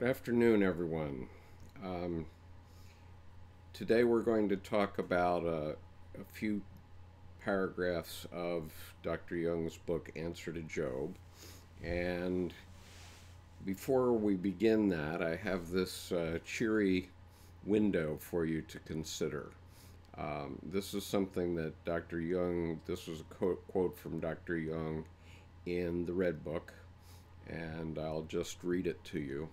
Good afternoon, everyone. Um, Today we're going to talk about a few paragraphs of Dr. Jung's book, Answer to Job. And before we begin that, I have this cheery window for you to consider. This is something that Dr. Jung, this was a quote from Dr. Jung in the Red Book, and I'll just read it to you.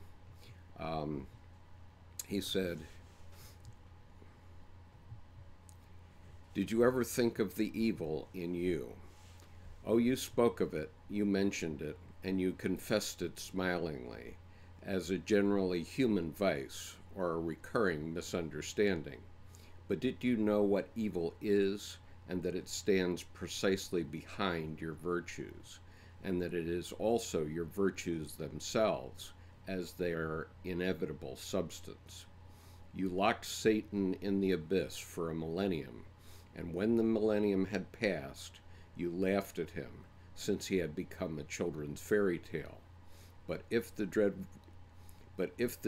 He said, "Did you ever think of the evil in you? Oh, you spoke of it, you mentioned it, and you confessed it smilingly, as a generally human vice or a recurring misunderstanding. But did you know what evil is, and that it stands precisely behind your virtues, and that it is also your virtues themselves, as their inevitable substance? You locked Satan in the abyss for a millennium, and when the millennium had passed, you laughed at him, since he had become a children's fairy tale. But if the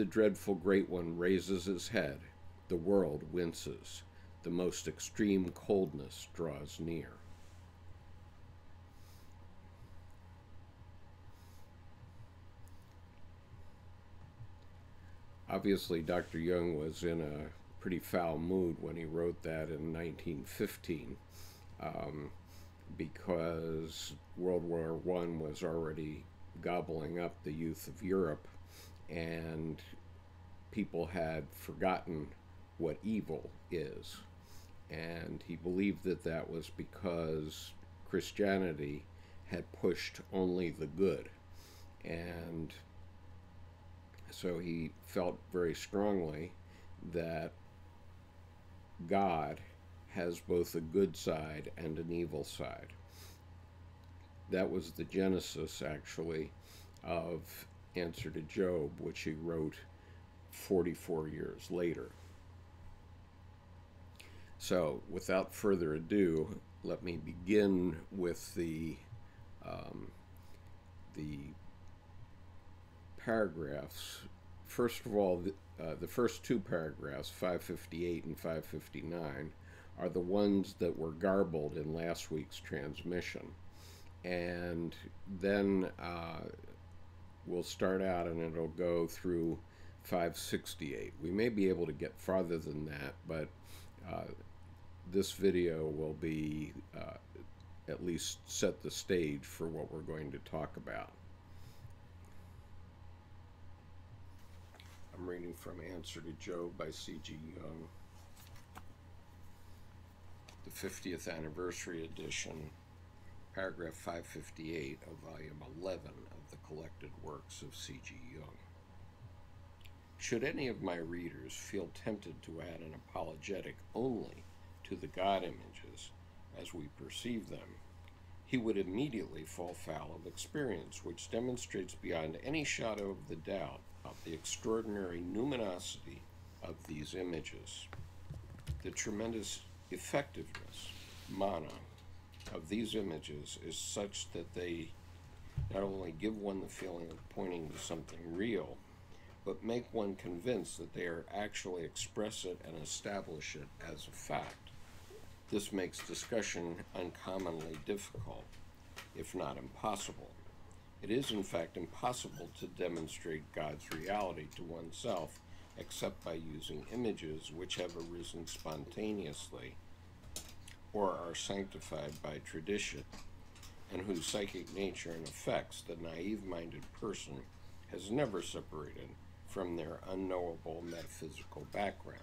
dreadful Great One raises his head, the world winces. The most extreme coldness draws near." Obviously, Dr. Jung was in a pretty foul mood when he wrote that in 1915, because World War I was already gobbling up the youth of Europe, and people had forgotten what evil is. And he believed that that was because Christianity had pushed only the good. And so he felt very strongly that God has both a good side and an evil side. That was the genesis, actually, of Answer to Job, which he wrote 44 years later. So, without further ado, let me begin with the paragraphs. First of all, the first two paragraphs, 558 and 559, are the ones that were garbled in last week's transmission. And then we'll start out and it'll go through 568. We may be able to get farther than that, but this video will be at least set the stage for what we're going to talk about. I'm reading from Answer to Job by C.G. Jung, the 50th anniversary edition, paragraph 558 of volume 11 of the collected works of C.G. Jung. Should any of my readers feel tempted to add an apologetic only to the God images as we perceive them, he would immediately fall foul of experience, which demonstrates beyond any shadow of the doubt of the extraordinary numinosity of these images. The tremendous effectiveness, mana, of these images is such that they not only give one the feeling of pointing to something real, but make one convinced that they are actually express it and establish it as a fact. This makes discussion uncommonly difficult, if not impossible. It is, in fact, impossible to demonstrate God's reality to oneself except by using images which have arisen spontaneously or are sanctified by tradition, and whose psychic nature and effects the naive-minded person has never separated from their unknowable metaphysical background.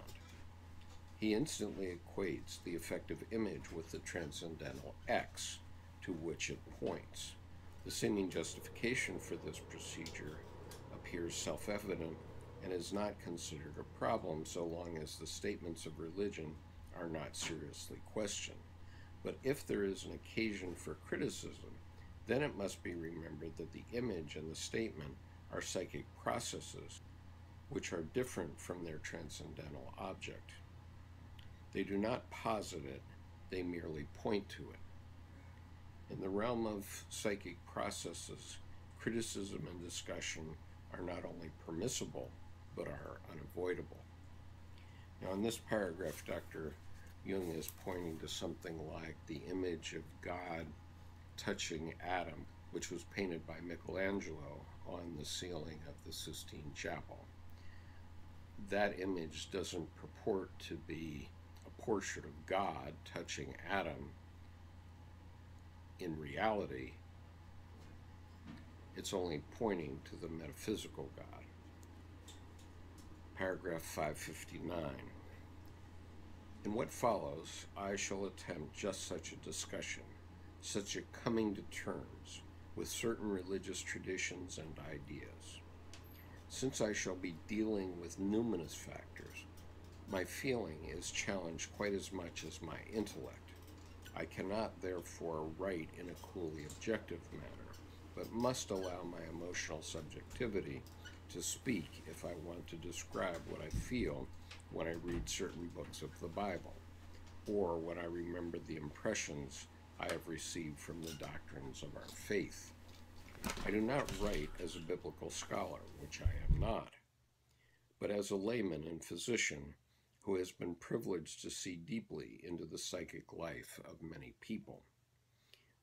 He instantly equates the effective image with the transcendental X to which it points. The seeming justification for this procedure appears self-evident and is not considered a problem so long as the statements of religion are not seriously questioned. But if there is an occasion for criticism, then it must be remembered that the image and the statement are psychic processes which are different from their transcendental object. They do not posit it, they merely point to it. In the realm of psychic processes, criticism and discussion are not only permissible, but are unavoidable. Now, in this paragraph, Dr. Jung is pointing to something like the image of God touching Adam, which was painted by Michelangelo on the ceiling of the Sistine Chapel. That image doesn't purport to be a portrait of God touching Adam. In reality, it's only pointing to the metaphysical God. Paragraph 559. In what follows, I shall attempt just such a discussion, such a coming to terms with certain religious traditions and ideas. Since I shall be dealing with numinous factors, my feeling is challenged quite as much as my intellect. I cannot, therefore, write in a coolly objective manner, but must allow my emotional subjectivity to speak if I want to describe what I feel when I read certain books of the Bible, or when I remember the impressions I have received from the doctrines of our faith. I do not write as a biblical scholar, which I am not, but as a layman and physician who has been privileged to see deeply into the psychic life of many people.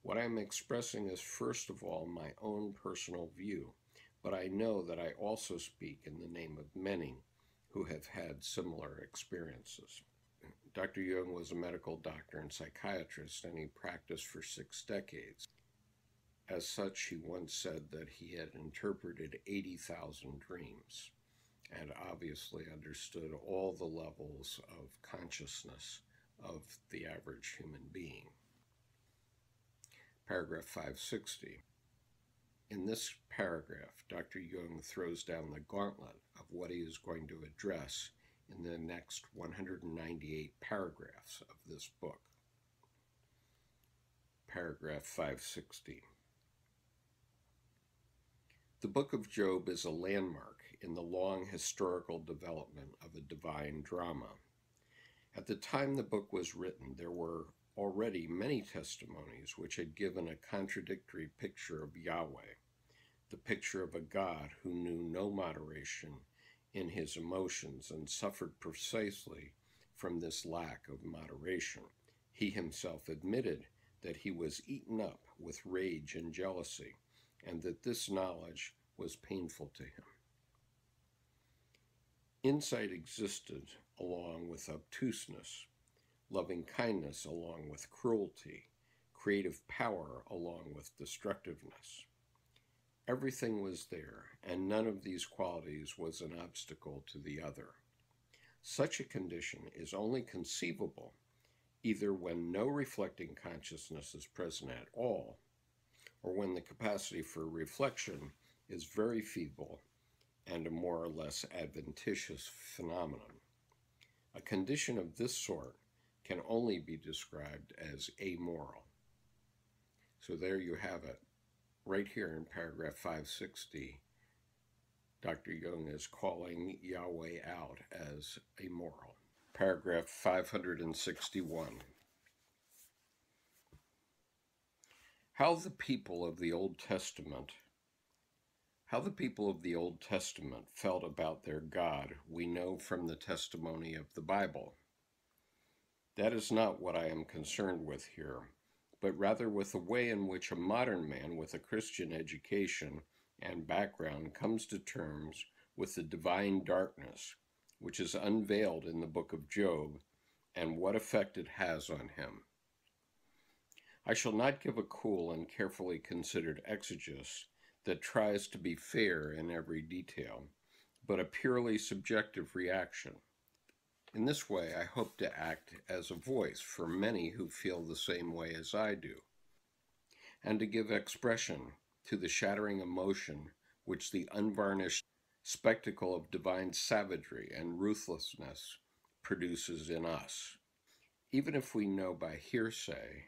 What I am expressing is first of all my own personal view, but I know that I also speak in the name of many who have had similar experiences. Dr. Jung was a medical doctor and psychiatrist, and he practiced for 6 decades. As such, he once said that he had interpreted 80,000 dreams and obviously understood all the levels of consciousness of the average human being. Paragraph 560. In this paragraph, Dr. Jung throws down the gauntlet of what he is going to address in the next 198 paragraphs of this book. Paragraph 560. The Book of Job is a landmark in the long historical development of a divine drama. At the time the book was written, there were already many testimonies which had given a contradictory picture of Yahweh, the picture of a God who knew no moderation in his emotions and suffered precisely from this lack of moderation. He himself admitted that he was eaten up with rage and jealousy, and that this knowledge was painful to him. Insight existed along with obtuseness, loving kindness along with cruelty, creative power along with destructiveness. Everything was there, and none of these qualities was an obstacle to the other. Such a condition is only conceivable either when no reflecting consciousness is present at all, or when the capacity for reflection is very feeble and a more or less adventitious phenomenon. A condition of this sort can only be described as amoral. So there you have it. Right here in paragraph 560, Dr. Jung is calling Yahweh out as amoral. Paragraph 561. How the people of the Old Testament felt about their God, we know from the testimony of the Bible. That is not what I am concerned with here, but rather with the way in which a modern man with a Christian education and background comes to terms with the divine darkness, which is unveiled in the book of Job, and what effect it has on him. I shall not give a cool and carefully considered exegesis that tries to be fair in every detail, but a purely subjective reaction. In this way, I hope to act as a voice for many who feel the same way as I do, and to give expression to the shattering emotion which the unvarnished spectacle of divine savagery and ruthlessness produces in us. Even if we know by hearsay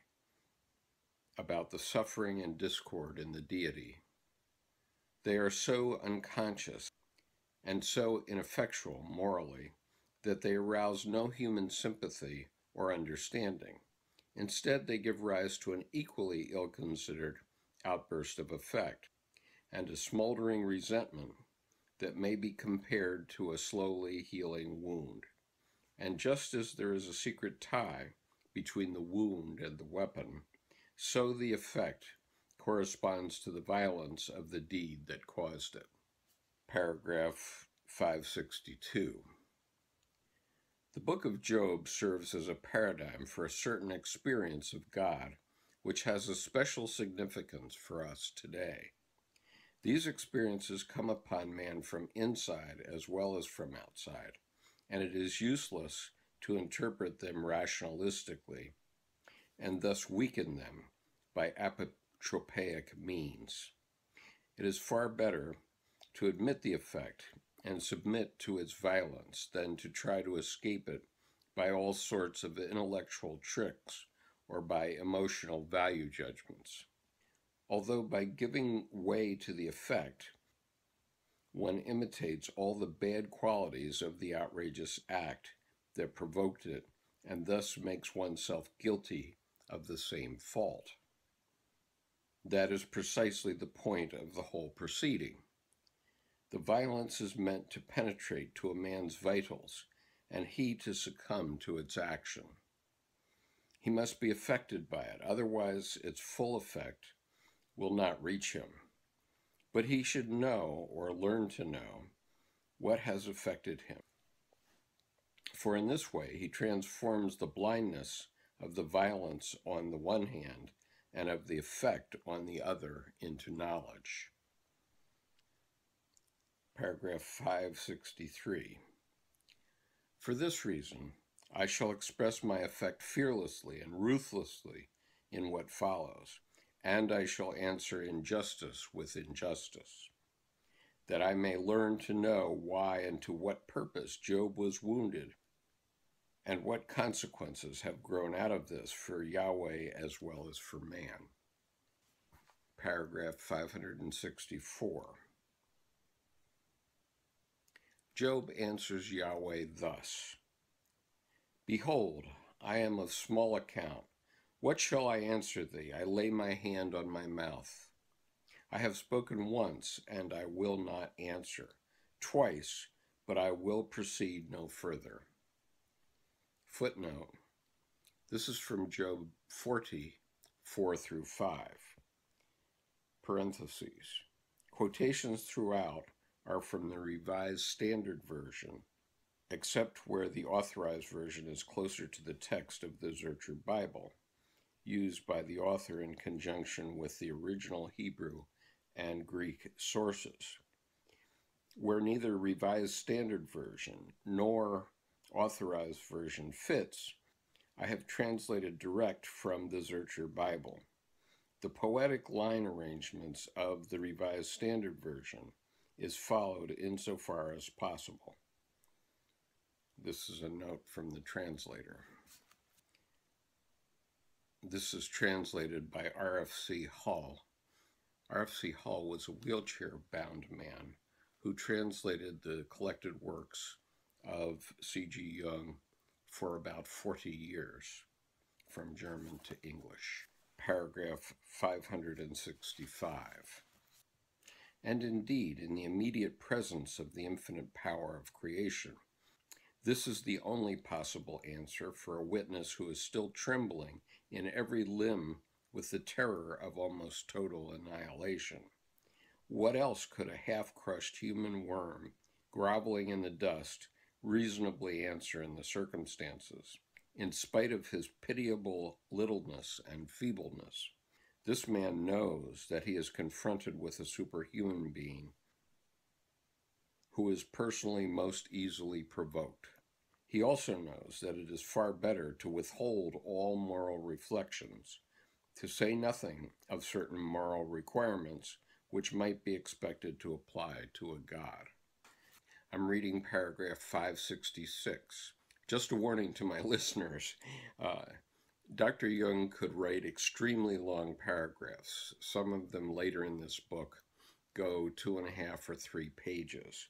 about the suffering and discord in the deity, they are so unconscious and so ineffectual morally that they arouse no human sympathy or understanding. Instead, they give rise to an equally ill-considered outburst of affect and a smoldering resentment that may be compared to a slowly healing wound. And just as there is a secret tie between the wound and the weapon, so the effect corresponds to the violence of the deed that caused it. Paragraph 562. The book of Job serves as a paradigm for a certain experience of God, which has a special significance for us today. These experiences come upon man from inside as well as from outside, and it is useless to interpret them rationalistically and thus weaken them by apotropaic means. It is far better to admit the effect and submit to its violence than to try to escape it by all sorts of intellectual tricks or by emotional value judgments. Although by giving way to the effect, one imitates all the bad qualities of the outrageous act that provoked it and thus makes oneself guilty of the same fault. That is precisely the point of the whole proceeding. The violence is meant to penetrate to a man's vitals, and he to succumb to its action. He must be affected by it, otherwise its full effect will not reach him. But he should know, or learn to know, what has affected him. For in this way he transforms the blindness of the violence on the one hand and of the effect on the other into knowledge. Paragraph 563. For this reason, I shall express my effect fearlessly and ruthlessly in what follows, and I shall answer injustice with injustice, that I may learn to know why and to what purpose Job was wounded, and what consequences have grown out of this for Yahweh as well as for man. Paragraph 564. Job answers Yahweh thus: Behold, I am of small account. What shall I answer thee? I lay my hand on my mouth. I have spoken once, and I will not answer. Twice, but I will proceed no further. Footnote. This is from Job 40, 4-5. Parentheses. Quotations throughout are from the Revised Standard Version, except where the Authorized Version is closer to the text of the Zurcher Bible, used by the author in conjunction with the original Hebrew and Greek sources. Where neither Revised Standard Version nor Authorized Version fits, I have translated direct from the Zurcher Bible. The poetic line arrangements of the Revised Standard Version is followed insofar as possible. This is a note from the translator. This is translated by R.F.C. Hall. R.F.C. Hall was a wheelchair-bound man who translated the collected works of C.G. Jung for about 40 years, from German to English. Paragraph 565. And indeed, in the immediate presence of the infinite power of creation, this is the only possible answer for a witness who is still trembling in every limb with the terror of almost total annihilation. What else could a half-crushed human worm, groveling in the dust, reasonably answer in the circumstances, in spite of his pitiable littleness and feebleness? This man knows that he is confronted with a superhuman being who is personally most easily provoked. He also knows that it is far better to withhold all moral reflections, to say nothing of certain moral requirements which might be expected to apply to a god. I'm reading paragraph 566. Just a warning to my listeners, Dr. Jung could write extremely long paragraphs. Some of them later in this book go 2.5 or 3 pages.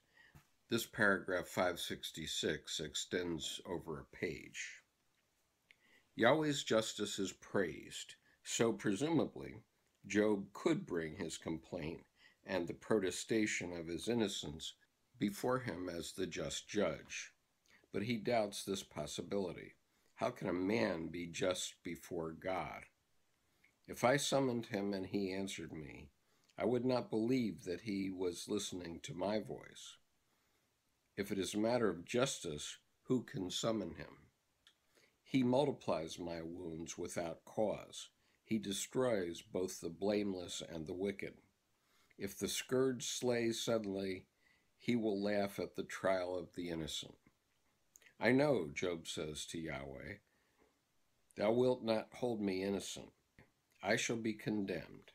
This paragraph 566 extends over a page. Yahweh's justice is praised, so presumably Job could bring his complaint and the protestation of his innocence before him as the just judge. But he doubts this possibility. How can a man be just before God? If I summoned him and he answered me, I would not believe that he was listening to my voice. If it is a matter of justice, who can summon him? He multiplies my wounds without cause. He destroys both the blameless and the wicked. If the scourge slays suddenly, he will laugh at the trial of the innocent. I know, Job says to Yahweh, thou wilt not hold me innocent. I shall be condemned.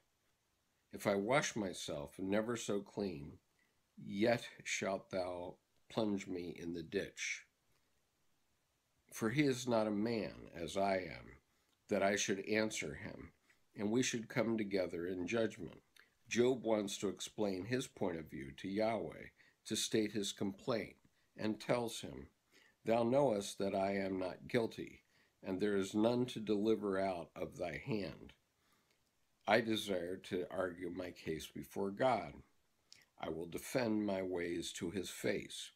If I wash myself never so clean, yet shalt thou plunge me in the ditch. For he is not a man, as I am, that I should answer him, and we should come together in judgment. Job wants to explain his point of view to Yahweh, to state his complaint, and tells him, thou knowest that I am not guilty, and there is none to deliver out of thy hand. I desire to argue my case before God. I will defend my ways to his face.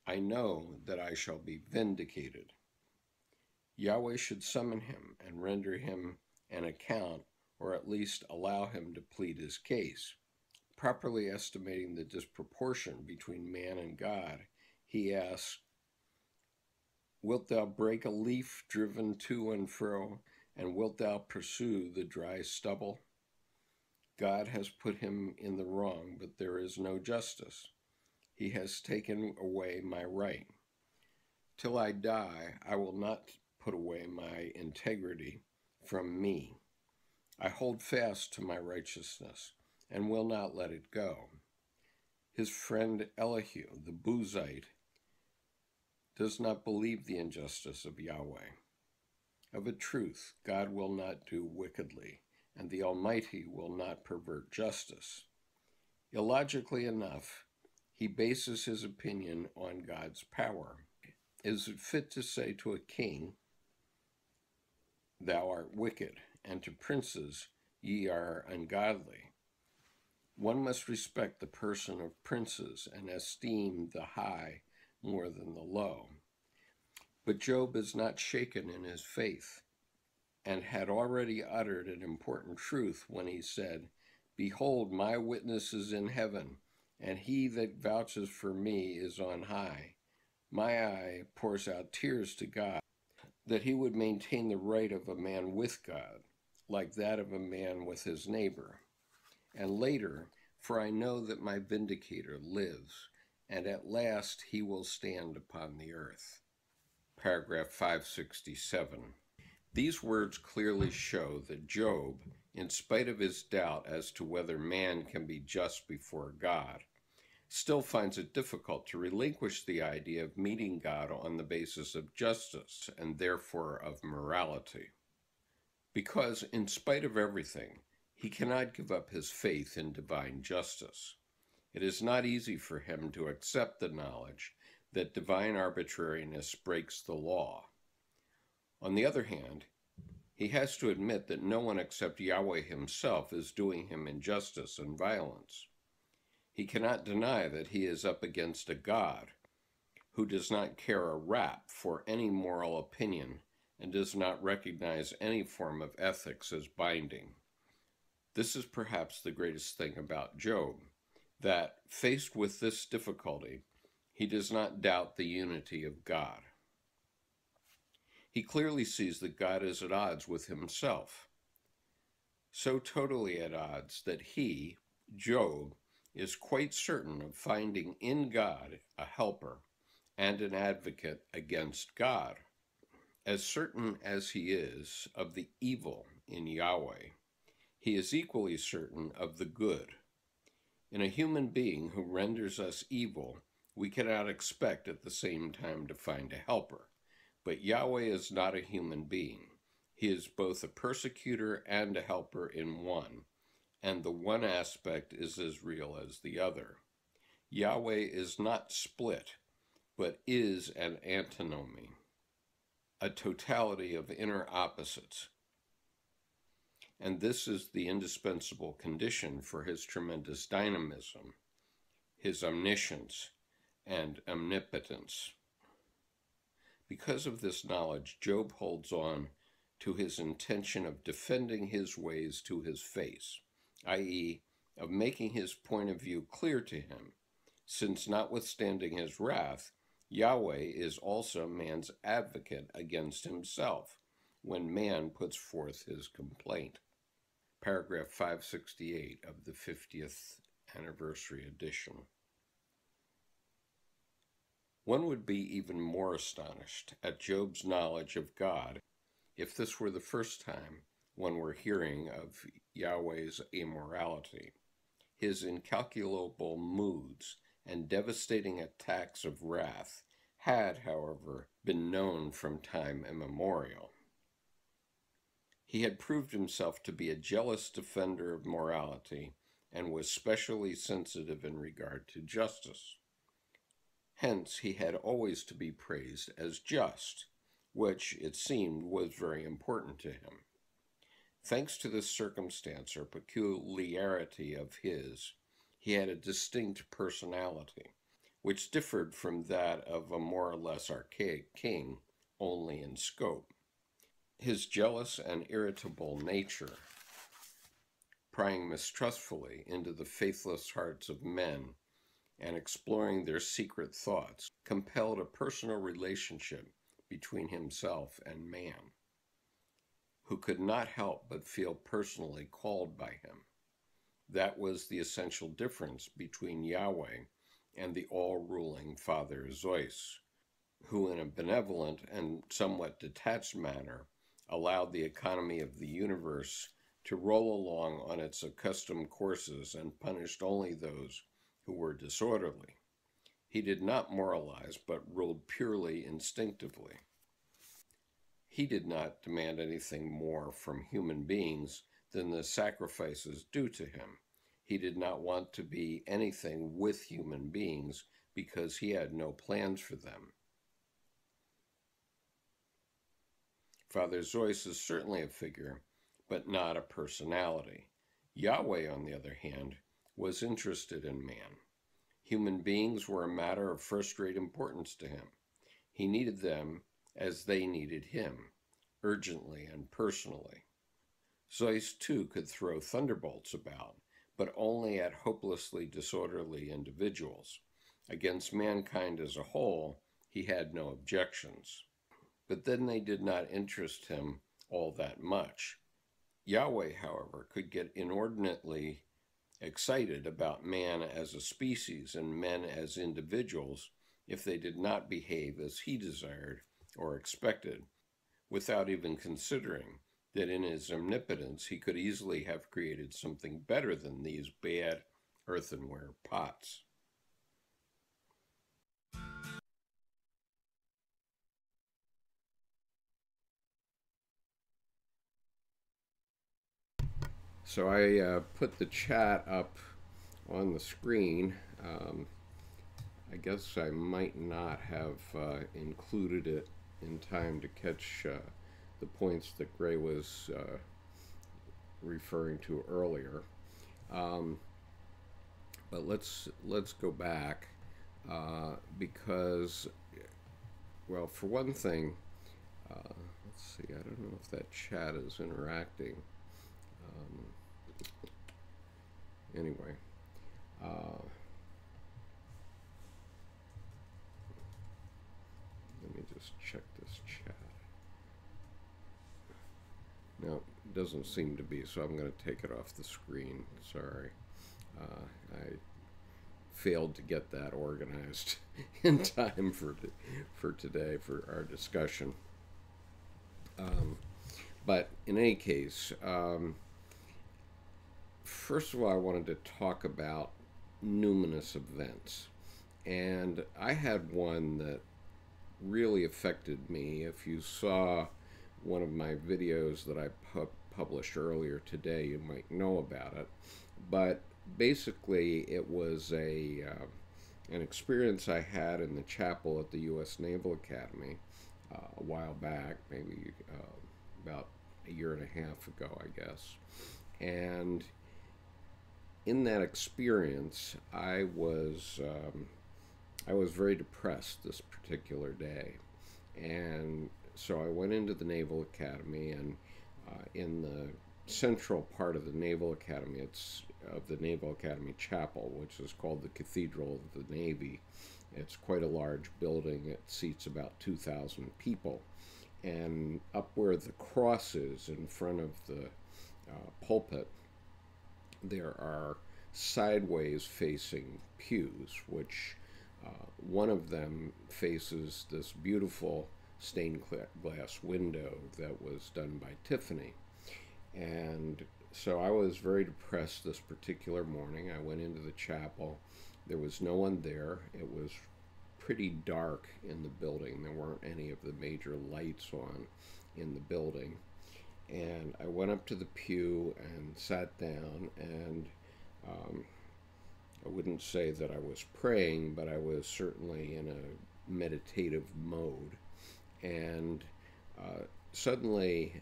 I know that I shall be vindicated. Yahweh should summon him and render him an account, or at least allow him to plead his case. Properly estimating the disproportion between man and God, he asks, wilt thou break a leaf driven to and fro, and wilt thou pursue the dry stubble? God has put him in the wrong, but there is no justice. He has taken away my right. Till I die, I will not put away my integrity from me. I hold fast to my righteousness and will not let it go. His friend Elihu, the Buzite, does not believe the injustice of Yahweh. Of a truth, God will not do wickedly, and the Almighty will not pervert justice. Illogically enough, he bases his opinion on God's power. Is it fit to say to a king, thou art wicked, and to princes, ye are ungodly? One must respect the person of princes and esteem the high more than the low. But Job is not shaken in his faith, and had already uttered an important truth when he said, behold, my witness is in heaven, and he that vouches for me is on high. My eye pours out tears to God, that he would maintain the right of a man with God, like that of a man with his neighbor. And later, for I know that my vindicator lives, and at last he will stand upon the earth. Paragraph 567. These words clearly show that Job, in spite of his doubt as to whether man can be just before God, still finds it difficult to relinquish the idea of meeting God on the basis of justice and therefore of morality. Because, in spite of everything, he cannot give up his faith in divine justice. It is not easy for him to accept the knowledge that divine arbitrariness breaks the law. On the other hand, he has to admit that no one except Yahweh himself is doing him injustice and violence. He cannot deny that he is up against a God who does not care a rap for any moral opinion and does not recognize any form of ethics as binding. This is perhaps the greatest thing about Job, that, faced with this difficulty, he does not doubt the unity of God. He clearly sees that God is at odds with himself, so totally at odds that he, Job, is quite certain of finding in God a helper and an advocate against God. As certain as he is of the evil in Yahweh, he is equally certain of the good. In a human being who renders us evil, we cannot expect at the same time to find a helper. But Yahweh is not a human being. He is both a persecutor and a helper in one, and the one aspect is as real as the other. Yahweh is not split, but is an antinomy, a totality of inner opposites. And this is the indispensable condition for his tremendous dynamism, his omniscience, and omnipotence. Because of this knowledge, Job holds on to his intention of defending his ways to his face, i.e., of making his point of view clear to him, since notwithstanding his wrath, Yahweh is also man's advocate against himself when man puts forth his complaint. Paragraph 568 of the 50th anniversary edition. One would be even more astonished at Job's knowledge of God if this were the first time one were hearing of Yahweh's amorality. His incalculable moods and devastating attacks of wrath had, however, been known from time immemorial. He had proved himself to be a jealous defender of morality and was specially sensitive in regard to justice. Hence, he had always to be praised as just, which, it seemed, was very important to him. Thanks to this circumstance or peculiarity of his, he had a distinct personality, which differed from that of a more or less archaic king only in scope. His jealous and irritable nature, prying mistrustfully into the faithless hearts of men and exploring their secret thoughts, compelled a personal relationship between himself and man, who could not help but feel personally called by him. That was the essential difference between Yahweh and the all-ruling Father Zeus, who in a benevolent and somewhat detached manner allowed the economy of the universe to roll along on its accustomed courses and punished only those who were disorderly. He did not moralize, but ruled purely instinctively. He did not demand anything more from human beings than the sacrifices due to him. He did not want to be anything with human beings because he had no plans for them. Father Zeus is certainly a figure, but not a personality. Yahweh, on the other hand, was interested in man. Human beings were a matter of first-rate importance to him. He needed them as they needed him, urgently and personally. Zeus, too, could throw thunderbolts about, but only at hopelessly disorderly individuals. Against mankind as a whole, he had no objections. But then they did not interest him all that much. Yahweh, however, could get inordinately excited about man as a species and men as individuals if they did not behave as he desired or expected, without even considering that in his omnipotence he could easily have created something better than these bad earthenware pots. So I put the chat up on the screen. I guess I might not have included it in time to catch the points that Gray was referring to earlier. But let's go back because, well, for one thing, let's see, I don't know if that chat is interacting. Anyway, let me just check this chat. No, it doesn't seem to be, so I'm going to take it off the screen. Sorry. I failed to get that organized in time for today, for our discussion. But in any case, first of all, I wanted to talk about numinous events. And I had one that really affected me. If you saw one of my videos that I published earlier today, you might know about it. But basically, it was an experience I had in the chapel at the U.S. Naval Academy a while back, maybe about a year and a half ago, I guess. And in that experience, I was I was very depressed this particular day. And so I went into the Naval Academy, and in the central part of the Naval Academy, it's of the Naval Academy Chapel, which is called the Cathedral of the Navy. It's quite a large building. It seats about 2,000 people. And up where the cross is in front of the pulpit, there are sideways facing pews, which one of them faces this beautiful stained glass window that was done by Tiffany. And so I was very depressed this particular morning. I went into the chapel. There was no one there. It was pretty dark in the building. There weren't any of the major lights on in the building. And I went up to the pew and sat down, and I wouldn't say that I was praying, but I was certainly in a meditative mode. And suddenly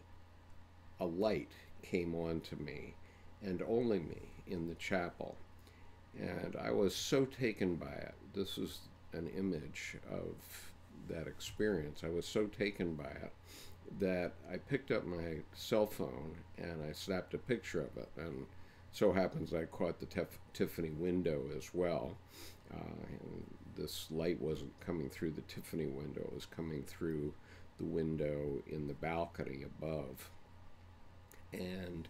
a light came on to me, and only me, in the chapel. And I was so taken by it. This is an image of that experience. I was so taken by it that I picked up my cell phone and I snapped a picture of it. And so happens I caught the Tiffany window as well. And this light wasn't coming through the Tiffany window. It was coming through the window in the balcony above. And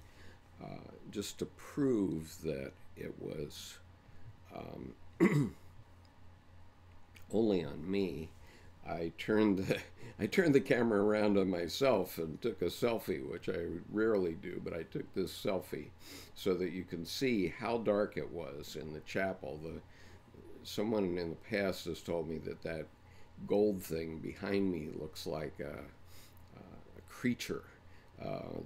just to prove that it was only on me, I turned the camera around on myself and took a selfie, which I rarely do, but I took this selfie so that you can see how dark it was in the chapel. Someone in the past has told me that that gold thing behind me looks like a creature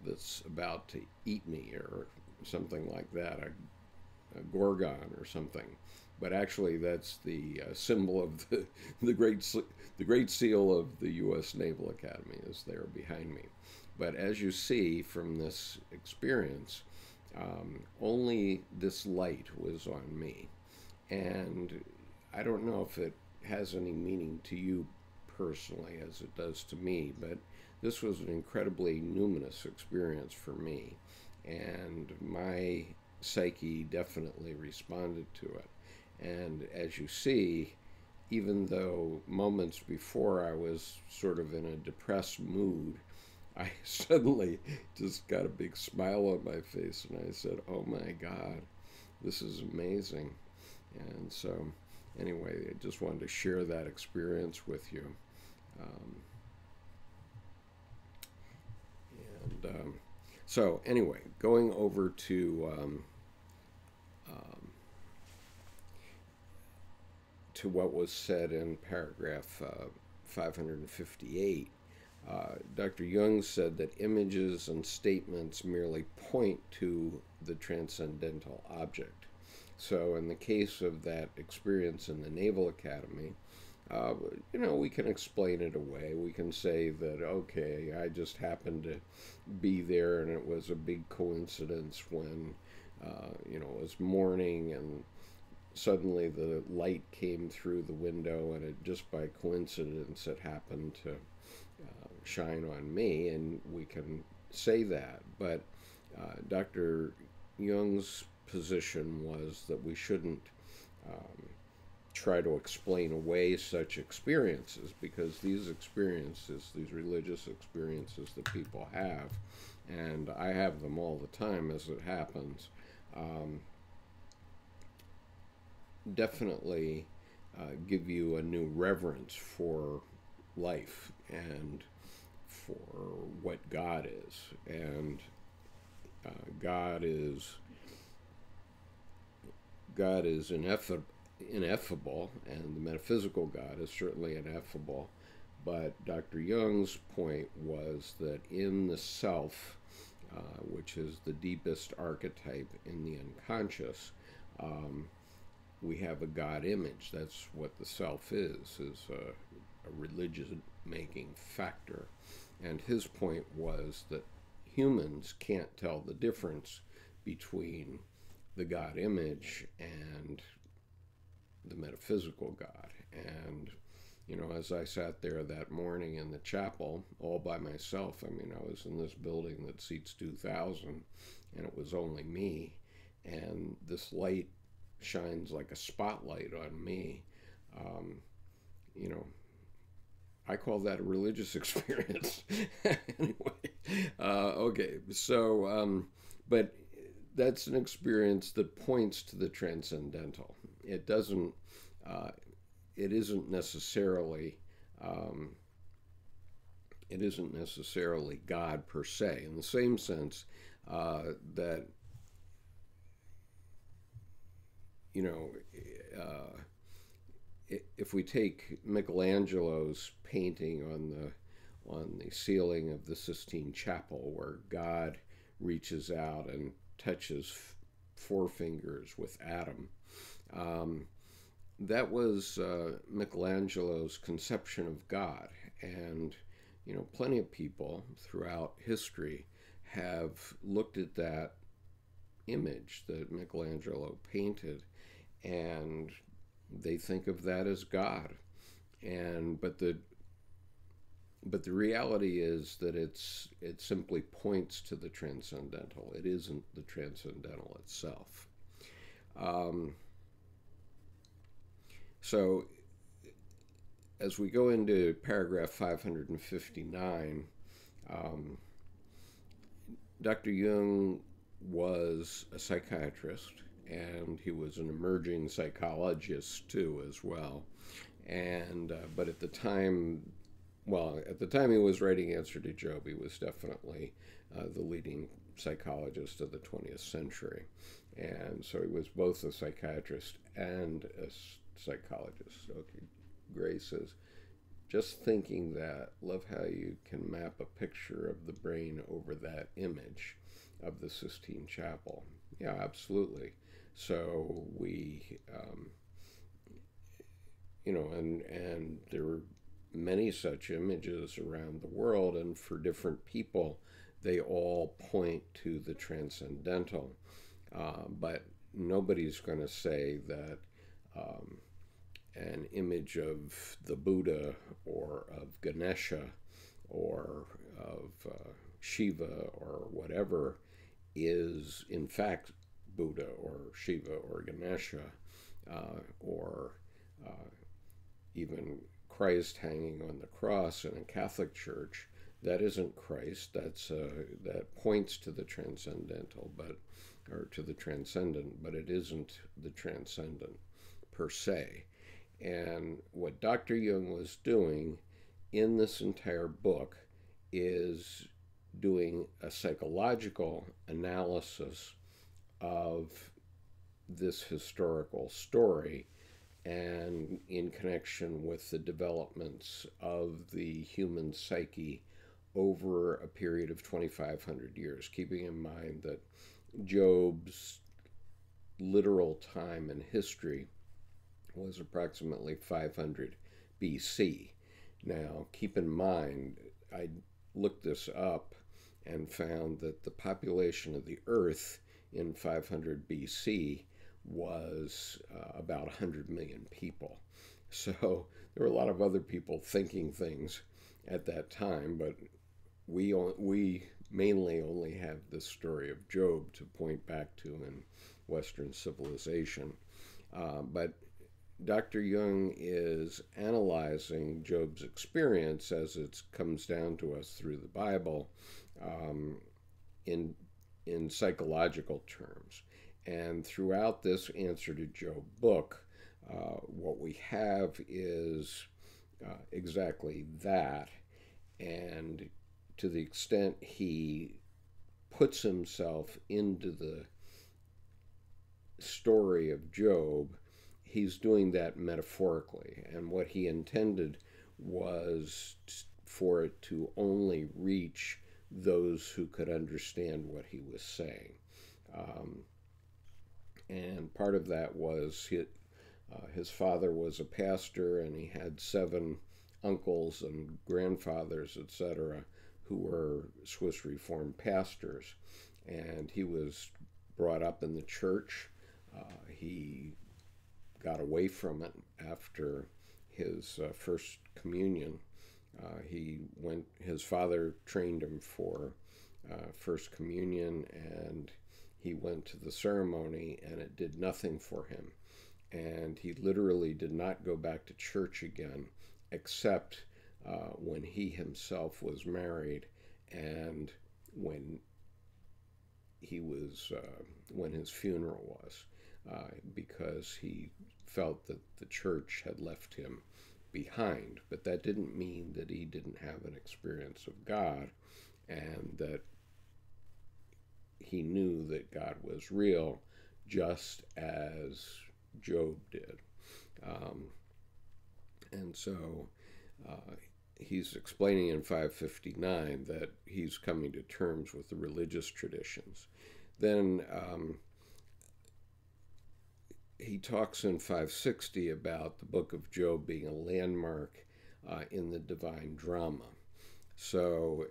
that's about to eat me or something like that, a gorgon or something. But actually, that's the symbol of the great seal of the U.S. Naval Academy is there behind me. But as you see from this experience, only this light was on me. And I don't know if it has any meaning to you personally as it does to me, but this was an incredibly numinous experience for me. And my psyche definitely responded to it. And as you see, even though moments before I was sort of in a depressed mood, I suddenly just got a big smile on my face and I said, oh my God, this is amazing. And so anyway, I just wanted to share that experience with you. So anyway, going over to what was said in paragraph 558, Dr. Jung said that images and statements merely point to the transcendental object. So in the case of that experience in the Naval Academy, we can explain it away. We can say that, okay, I just happened to be there and it was a big coincidence when, it was morning and suddenly the light came through the window and it just by coincidence it happened to shine on me, and we can say that. But Dr. Jung's position was that we shouldn't try to explain away such experiences, because these experiences, these religious experiences that people have, and I have them all the time as it happens, definitely give you a new reverence for life and for what God is. And God is ineffable, and the metaphysical God is certainly ineffable. But Dr. Jung's point was that in the self, which is the deepest archetype in the unconscious, we have a God image. That's what the self is a religion-making factor. And his point was that humans can't tell the difference between the God image and the metaphysical God. And, you know, as I sat there that morning in the chapel all by myself, I mean, I was in this building that seats 2,000, and it was only me, and this light shines like a spotlight on me. You know, I call that a religious experience. Anyway, okay, so, but that's an experience that points to the transcendental. It doesn't, it isn't necessarily, God per se, in the same sense that, you know, if we take Michelangelo's painting on the ceiling of the Sistine Chapel, where God reaches out and touches four fingers with Adam, that was Michelangelo's conception of God. And, you know, plenty of people throughout history have looked at that image that Michelangelo painted, and they think of that as God. And but the reality is that it simply points to the transcendental. It isn't the transcendental itself. So as we go into paragraph 559, Dr. Jung was a psychiatrist, and he was an emerging psychologist too, as well. And but at the time he was writing Answer to Job, he was definitely the leading psychologist of the 20th century. And so he was both a psychiatrist and a psychologist. Okay, Gray says, just thinking that, love how you can map a picture of the brain over that image of the Sistine Chapel. Yeah, absolutely. So we, you know, and there were many such images around the world, and for different people, they all point to the transcendental. But nobody's going to say that an image of the Buddha or of Ganesha or of Shiva or whatever is in fact Buddha or Shiva or Ganesha, or even Christ hanging on the cross in a Catholic church. That isn't Christ. That points to the transcendental, or to the transcendent, but it isn't the transcendent per se. And what Dr. Jung was doing in this entire book is doing a psychological analysis of this historical story, and in connection with the developments of the human psyche over a period of 2,500 years, keeping in mind that Job's literal time in history was approximately 500 BC. Now, keep in mind, I looked this up and found that the population of the Earth in 500 BC was about 100 million people. So there were a lot of other people thinking things at that time, but we mainly only have this story of Job to point back to in Western civilization. But Dr. Jung is analyzing Job's experience as it comes down to us through the Bible, in psychological terms. And throughout this Answer to Job book, what we have is exactly that. And to the extent he puts himself into the story of Job, he's doing that metaphorically. And what he intended was for it to only reach those who could understand what he was saying. And part of that was his father was a pastor, and he had 7 uncles and grandfathers, etc., who were Swiss Reformed pastors. And he was brought up in the church. He got away from it after his first communion. His father trained him for first communion, and he went to the ceremony, and it did nothing for him. And he literally did not go back to church again, except when he himself was married, and when when his funeral was, because he felt that the church had left him behind. But that didn't mean that he didn't have an experience of God, and that he knew that God was real, just as Job did. And so he's explaining in 559 that he's coming to terms with the religious traditions. Then he talks in 560 about the book of Job being a landmark in the divine drama. So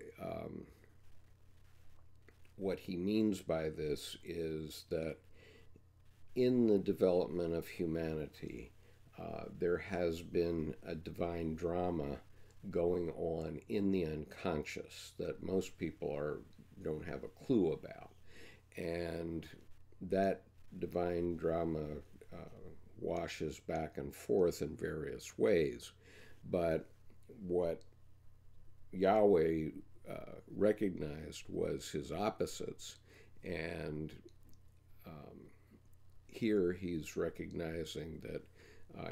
what he means by this is that in the development of humanity, there has been a divine drama going on in the unconscious that most people don't have a clue about. And that divine drama washes back and forth in various ways. But what Yahweh recognized was his opposites, and here he's recognizing that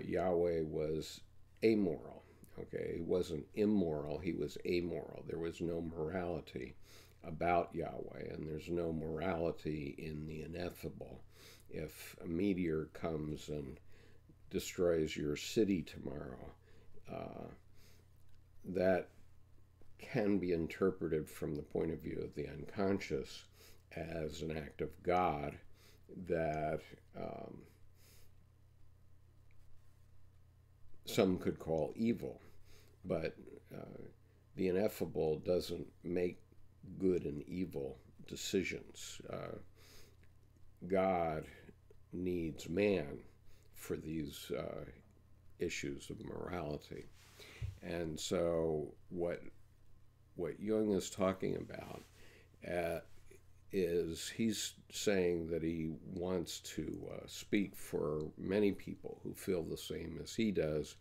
Yahweh was amoral. Okay, he wasn't immoral, he was amoral. There was no morality about Yahweh, and there's no morality in the ineffable. If a meteor comes and destroys your city tomorrow, that can be interpreted from the point of view of the unconscious as an act of God that some could call evil. But the ineffable doesn't make good and evil decisions. God needs man for these issues of morality. And so what Jung is talking about is he's saying that he wants to speak for many people who feel the same as he does.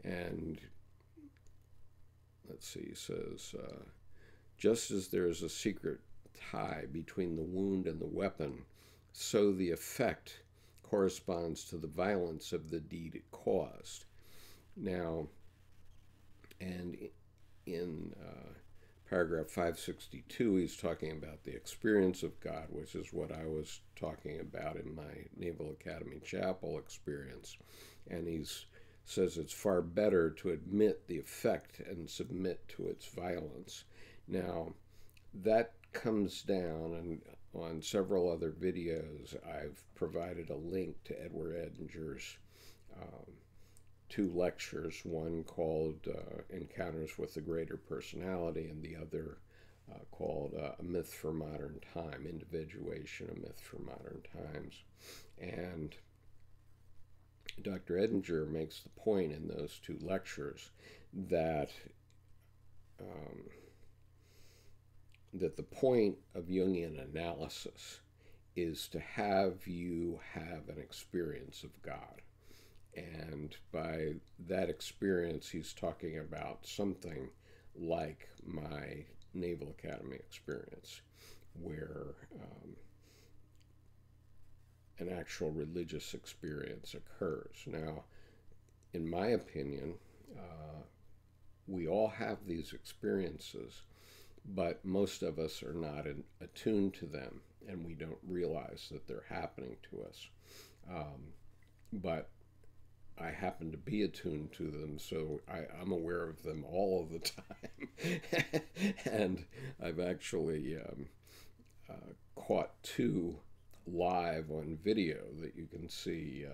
And let's see, he says, just as there is a secret tie between the wound and the weapon, so the effect corresponds to the violence of the deed it caused. Now, and in paragraph 562, he's talking about the experience of God, which is what I was talking about in my Naval Academy Chapel experience. And he says it's far better to admit the effect and submit to its violence. Now, that comes down, and on several other videos, I've provided a link to Edward Edinger's two lectures, one called Encounters with the Greater Personality, and the other called A Myth for Modern Time, Individuation, A Myth for Modern Times. And Dr. Edinger makes the point in those two lectures that that the point of Jungian analysis is to have you have an experience of God. And by that experience, he's talking about something like my Naval Academy experience, where an actual religious experience occurs. Now, in my opinion, we all have these experiences, but most of us are not attuned to them, and we don't realize that they're happening to us. But I happen to be attuned to them, so I'm aware of them all of the time. And I've actually caught two live on video that you can see.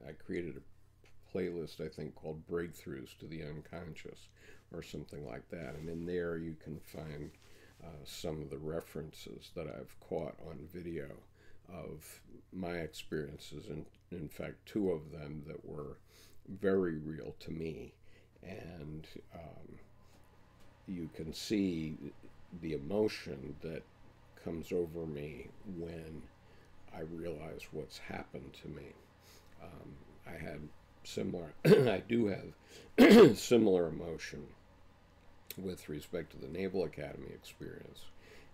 I created a playlist, I think, called Breakthroughs to the Unconscious, or something like that. And in there you can find some of the references that I've caught on video of my experiences, and in fact two of them that were very real to me. And you can see the emotion that comes over me when I realize what's happened to me. I had similar, I do have similar emotion with respect to the Naval Academy experience.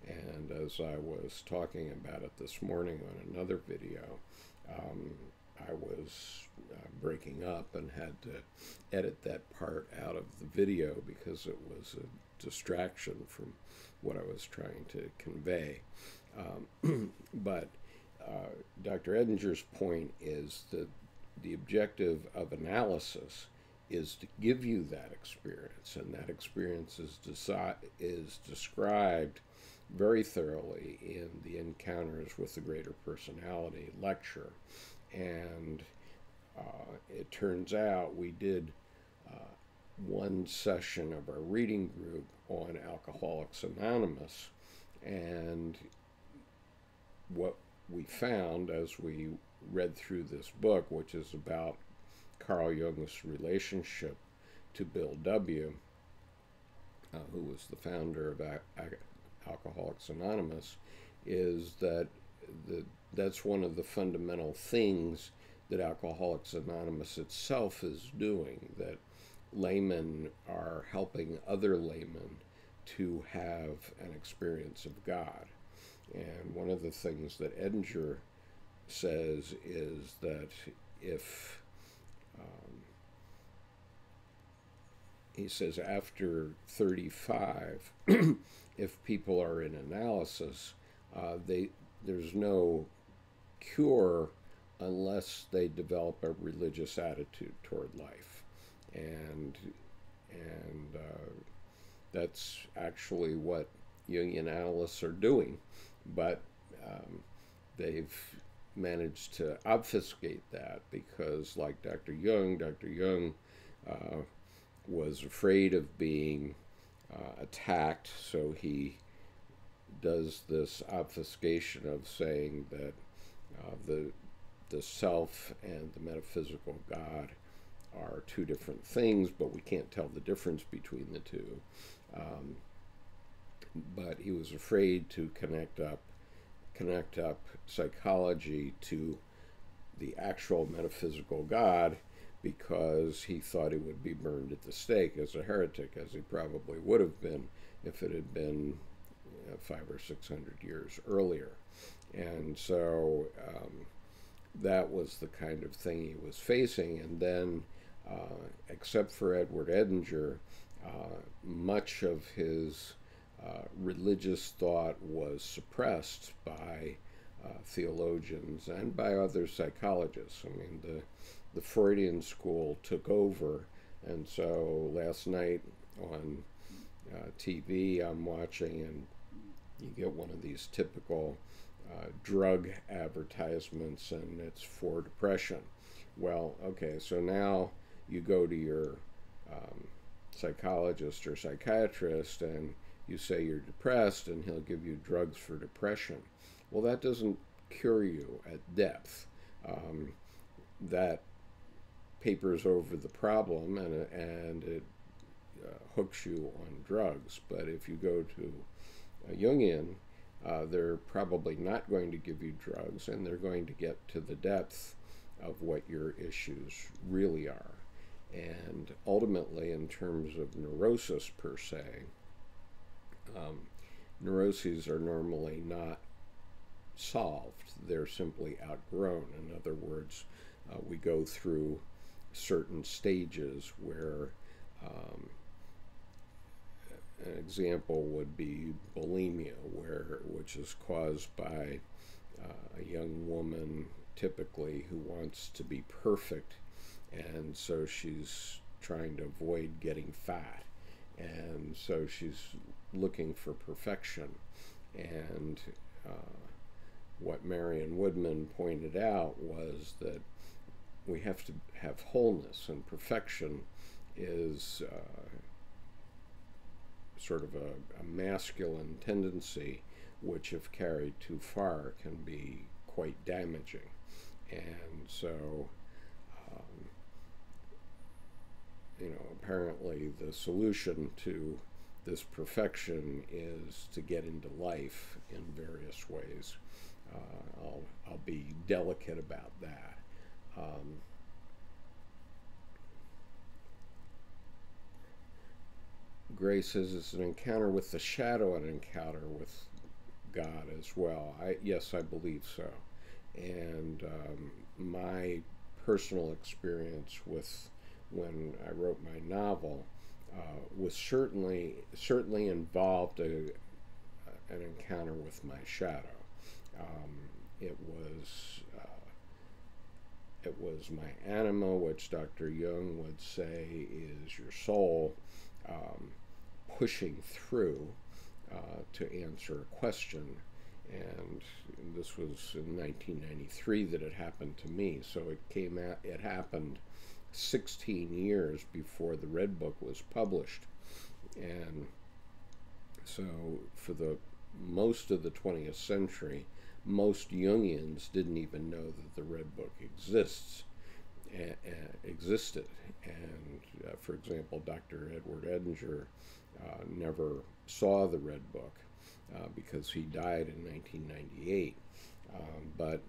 And as I was talking about it this morning on another video, I was breaking up and had to edit that part out of the video because it was a distraction from what I was trying to convey. But Dr. Edinger's point is that the objective of analysis is to give you that experience, and that experience is described very thoroughly in the Encounters with the Greater Personality lecture. And it turns out we did one session of our reading group on Alcoholics Anonymous, and what we found as we read through this book, which is about Carl Jung's relationship to Bill W., who was the founder of Alcoholics Anonymous, is that that's one of the fundamental things that Alcoholics Anonymous itself is doing, that laymen are helping other laymen to have an experience of God. And one of the things that Edinger says is that if he says after 35, if people are in analysis, there's no cure unless they develop a religious attitude toward life, and that's actually what Jungian analysts are doing, but they've managed to obfuscate that because, like Dr. Jung was afraid of being attacked, so he does this obfuscation of saying that the self and the metaphysical God are two different things, but we can't tell the difference between the two. But he was afraid to connect up psychology to the actual metaphysical God, because he thought he would be burned at the stake as a heretic, as he probably would have been if it had been 500 or 600 years earlier. And so that was the kind of thing he was facing. And then, except for Edward Edinger, much of his religious thought was suppressed by theologians and by other psychologists. I mean, the Freudian school took over, and so last night on TV I'm watching, and you get one of these typical drug advertisements, and it's for depression. Well, okay, so now you go to your psychologist or psychiatrist and you say you're depressed, and he'll give you drugs for depression. Well, that doesn't cure you at depth. That papers over the problem, and it hooks you on drugs. But if you go to a Jungian, they're probably not going to give you drugs, and they're going to get to the depth of what your issues really are. And ultimately, in terms of neurosis per se, neuroses are normally not solved. They're simply outgrown. In other words, we go through certain stages where an example would be bulimia, which is caused by a young woman typically who wants to be perfect, and so she's trying to avoid getting fat, and so she's looking for perfection. And what Marion Woodman pointed out was that we have to have wholeness, and perfection is sort of a masculine tendency, which, if carried too far, can be quite damaging. And so apparently the solution to this perfection is to get into life in various ways. I'll be delicate about that. Gray says it's an encounter with the shadow, an encounter with God as well. Yes, I believe so. And my personal experience with when I wrote my novel was certainly involved an encounter with my shadow. It was my anima, which Dr. Jung would say is your soul pushing through to answer a question. And this was in 1993 that it happened to me. So it happened 16 years before the Red Book was published. And so for the most of the 20th century, most Jungians didn't even know that the Red Book existed. And for example, Dr. Edward Edinger never saw the Red Book because he died in 1998. But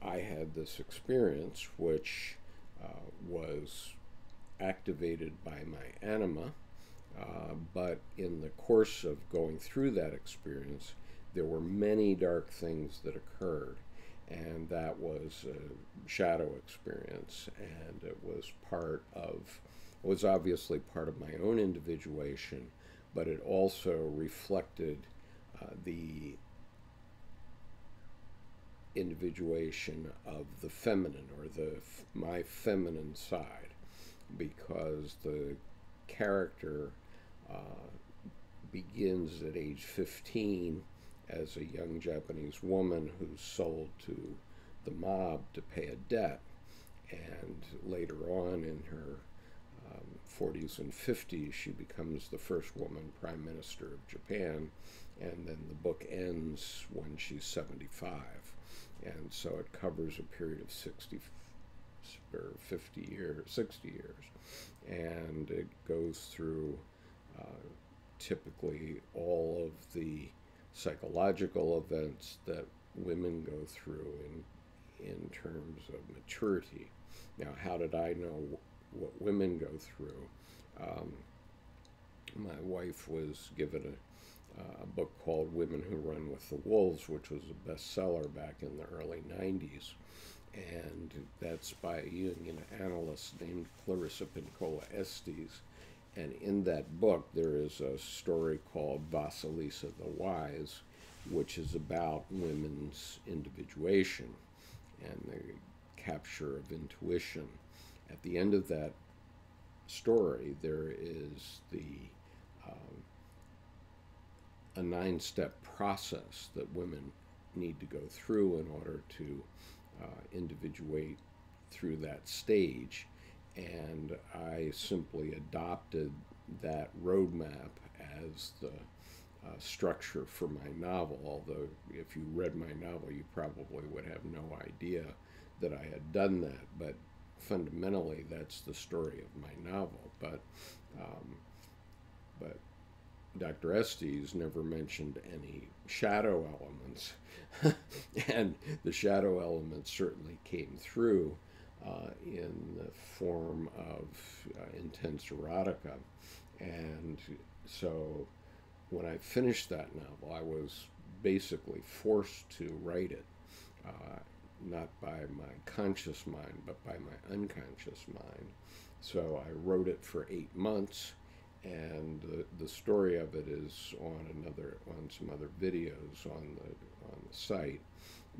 I had this experience which was activated by my anima, but in the course of going through that experience, there were many dark things that occurred, and that was a shadow experience, and it was obviously part of my own individuation, but it also reflected the individuation of the feminine, or my feminine side, because the character begins at age 15 as a young Japanese woman who's sold to the mob to pay a debt, and later on in her 40s and 50s she becomes the first woman prime minister of Japan, and then the book ends when she's 75. And so it covers a period of 60 years, and it goes through typically all of the psychological events that women go through in terms of maturity. Now, how did I know what women go through? My wife was given a book called Women Who Run with the Wolves, which was a bestseller back in the early 90s. And that's by a Jungian analyst named Clarissa Pinkola Estes. And in that book, there is a story called Vasilisa the Wise, which is about women's individuation and the capture of intuition. At the end of that story, there is a 9-step process that women need to go through in order to individuate through that stage, and I simply adopted that roadmap as the structure for my novel, although if you read my novel you probably would have no idea that I had done that, but fundamentally that's the story of my novel. But Dr. Estes never mentioned any shadow elements, and the shadow elements certainly came through in the form of intense erotica. And so when I finished that novel, I was basically forced to write it, not by my conscious mind, but by my unconscious mind. So I wrote it for 8 months, and the story of it is on some other videos on the site,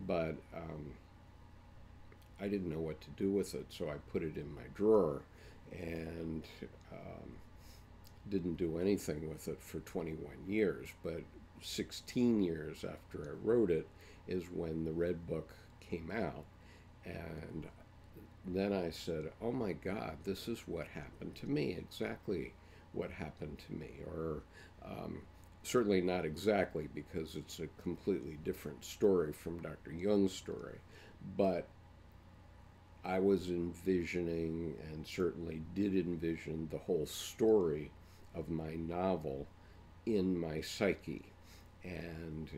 but I didn't know what to do with it, so I put it in my drawer and didn't do anything with it for 21 years. But 16 years after I wrote it is when the Red Book came out, and then I said, oh my God, this is what happened to me, exactly what happened to me, or certainly not exactly, because it's a completely different story from Dr. Jung's story, but I was envisioning, and certainly did envision, the whole story of my novel in my psyche. And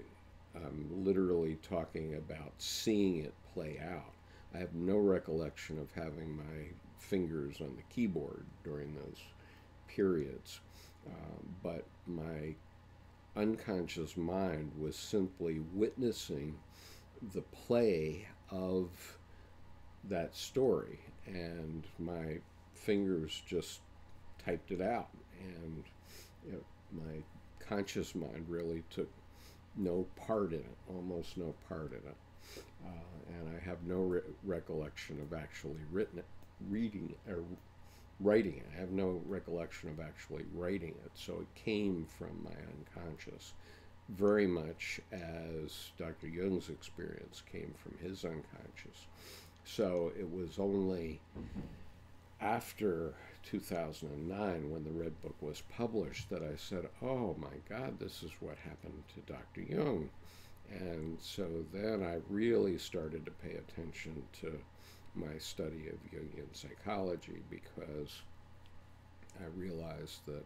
I'm literally talking about seeing it play out. I have no recollection of having my fingers on the keyboard during those periods, but my unconscious mind was simply witnessing the play of that story, and my fingers just typed it out, and my conscious mind really took no part in it, almost no part in it. And I have no recollection of actually reading or writing it. I have no recollection of actually writing it. So it came from my unconscious, very much as Dr. Jung's experience came from his unconscious. So it was only after 2009, when the Red Book was published, that I said, oh my God, this is what happened to Dr. Jung. And so then I really started to pay attention to my study of Jungian psychology, because I realized that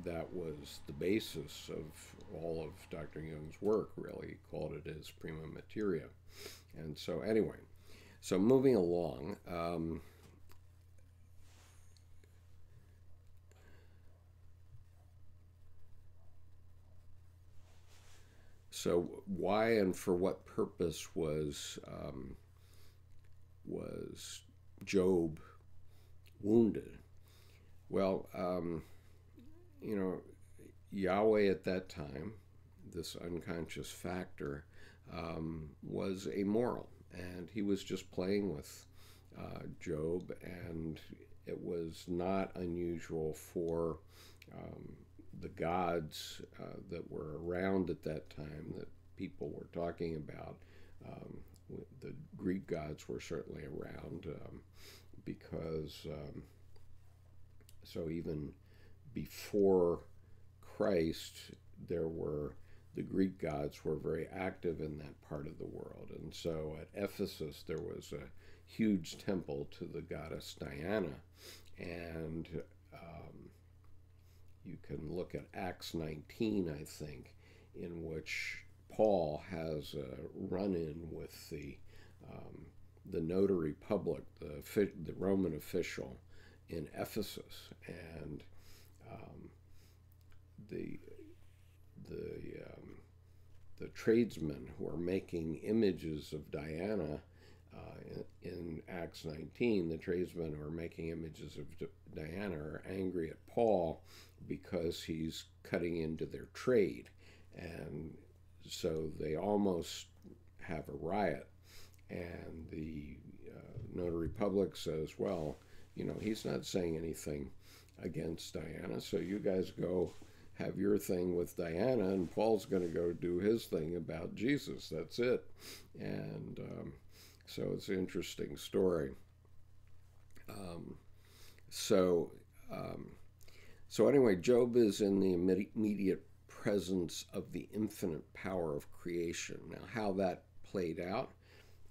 that was the basis of all of Dr. Jung's work, really. He called it his prima materia. And so anyway, so moving along, so why and for what purpose was Job wounded? Well, Yahweh at that time, this unconscious factor, was amoral, and he was just playing with Job, and it was not unusual for the gods that were around at that time that people were talking about. The Greek gods were certainly around, because so even before Christ, the Greek gods were very active in that part of the world. And so at Ephesus, there was a huge temple to the goddess Diana. And you can look at Acts 19, I think, in which Paul has a run-in with the notary public, the Roman official in Ephesus, and the tradesmen who are making images of Diana in Acts 19, the tradesmen who are making images of Diana are angry at Paul because he's cutting into their trade, and so they almost have a riot. And the notary public says, well, he's not saying anything against Diana, so you guys go have your thing with Diana, and Paul's going to go do his thing about Jesus. That's it. And so it's an interesting story. So anyway, Job is in the immediate presence of the infinite power of creation. Now, how that played out,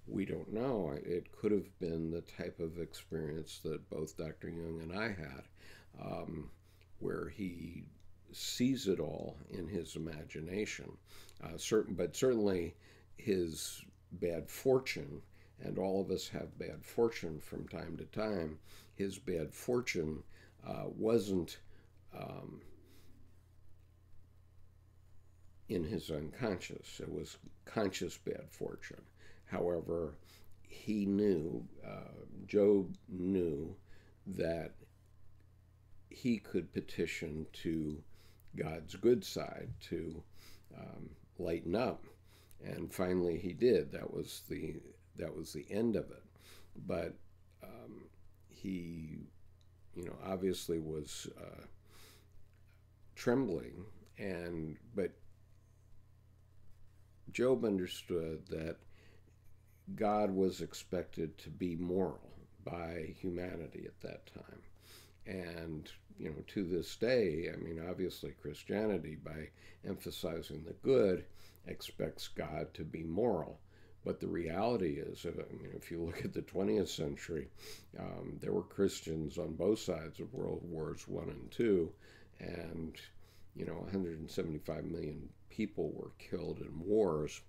we don't know. It could have been the type of experience that both Dr. Jung and I had, where he sees it all in his imagination. But certainly his bad fortune, and all of us have bad fortune from time to time, his bad fortune wasn't in his unconscious. It was conscious bad fortune. However, he knew, Job knew, that he could petition to God's good side to lighten up, and finally he did. That was the end of it. But he, obviously was trembling, but Job understood that God was expected to be moral by humanity at that time. And, to this day, obviously Christianity, by emphasizing the good, expects God to be moral. But the reality is, I mean, if you look at the 20th century, there were Christians on both sides of World Wars I and II, and 175 million people were killed in wars.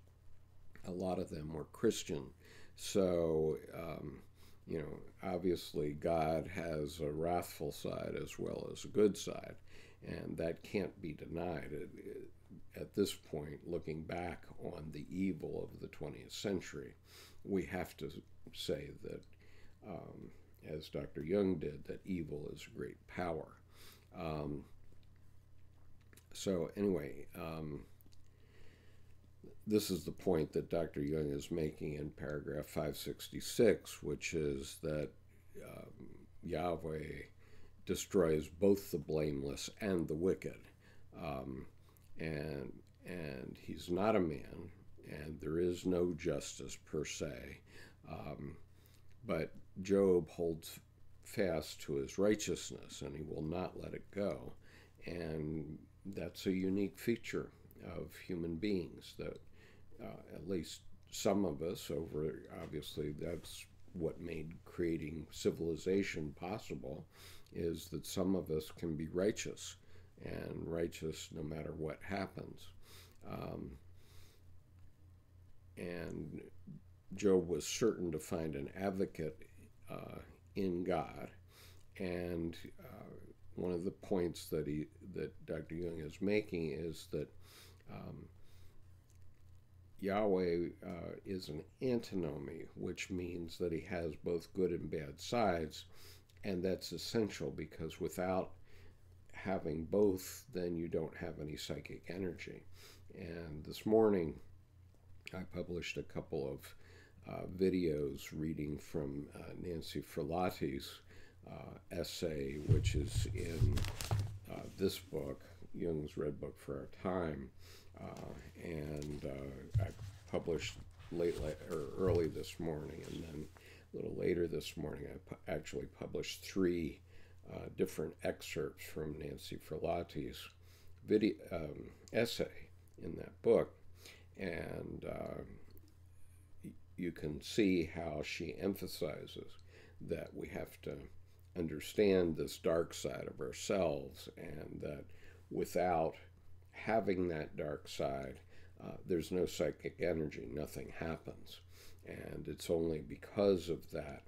A lot of them were Christian. So, obviously God has a wrathful side as well as a good side, and that can't be denied. At this point, looking back on the evil of the 20th century, we have to say that, as Dr. Jung did, that evil is a great power. So anyway, this is the point that Dr. Jung is making in paragraph 566, which is that Yahweh destroys both the blameless and the wicked. And he's not a man, and there is no justice per se. But Job holds fast to his righteousness, and he will not let it go. And that's a unique feature of human beings, that at least some of us, obviously that's what made creating civilization possible, is that some of us can be righteous, and righteous no matter what happens. And Job was certain to find an advocate in God. And one of the points that Dr. Jung is making is that Yahweh is an antinomy, which means that he has both good and bad sides, and that's essential, because without having both, then you don't have any psychic energy. And this morning, I published a couple of videos reading from Nancy Frelati's essay, which is in this book, Jung's Red Book for Our Time. And I published early this morning, and then a little later this morning, I actually published 3 different excerpts from Nancy Frelati's essay in that book. And you can see how she emphasizes that we have to understand this dark side of ourselves, and that without having that dark side, there's no psychic energy, nothing happens. And it's only because of that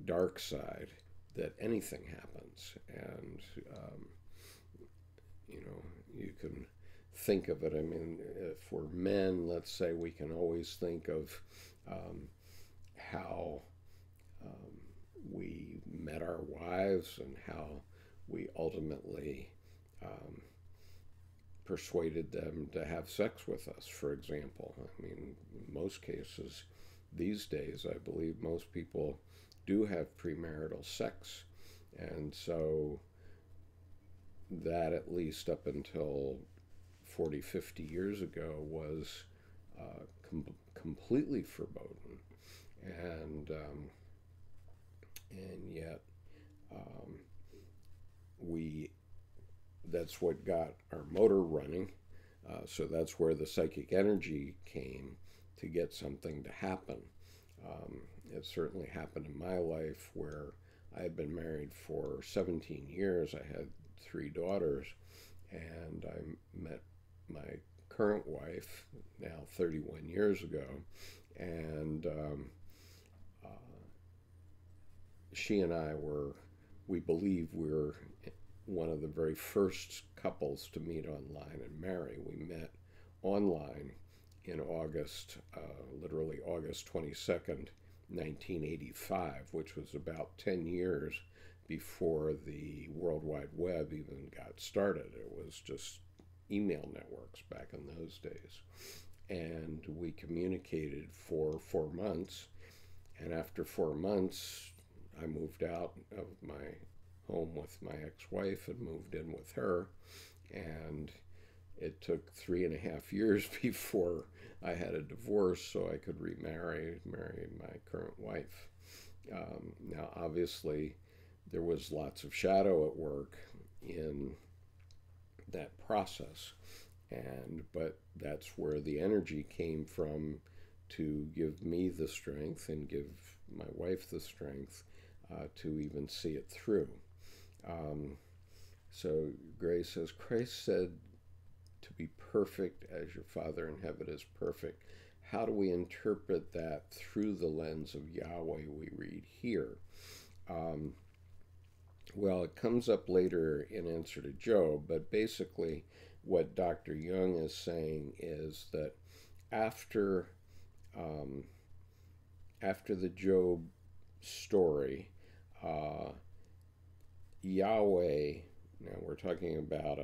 dark side that anything happens. And, you can think of it, I mean, for men, let's say, we can always think of how we met our wives and how we ultimately persuaded them to have sex with us, for example. I mean, in most cases these days, I believe most people do have premarital sex. And so that, at least up until 40, 50 years ago, was completely verboten. And yet that's what got our motor running. So that's where the psychic energy came to get something to happen. It certainly happened in my life, where I had been married for 17 years. I had 3 daughters, and I met my current wife now 31 years ago, and she and I we believe we were one of the very first couples to meet online and marry. We met online in August, literally August 22nd, 1985, which was about 10 years before the World Wide Web even got started. It was just email networks back in those days. And we communicated for 4 months, and after 4 months, I moved out of my home with my ex-wife and moved in with her, and it took 3.5 years before I had a divorce so I could marry my current wife. Now, obviously, there was lots of shadow at work in that process, But that's where the energy came from to give me the strength and give my wife the strength to even see it through. So Grace says, Christ said to be perfect as your Father in heaven is perfect. How do we interpret that through the lens of Yahweh we read here? Well, it comes up later in answer to Job, but basically what Dr. Jung is saying is that after after the Job story, Yahweh, now we're talking about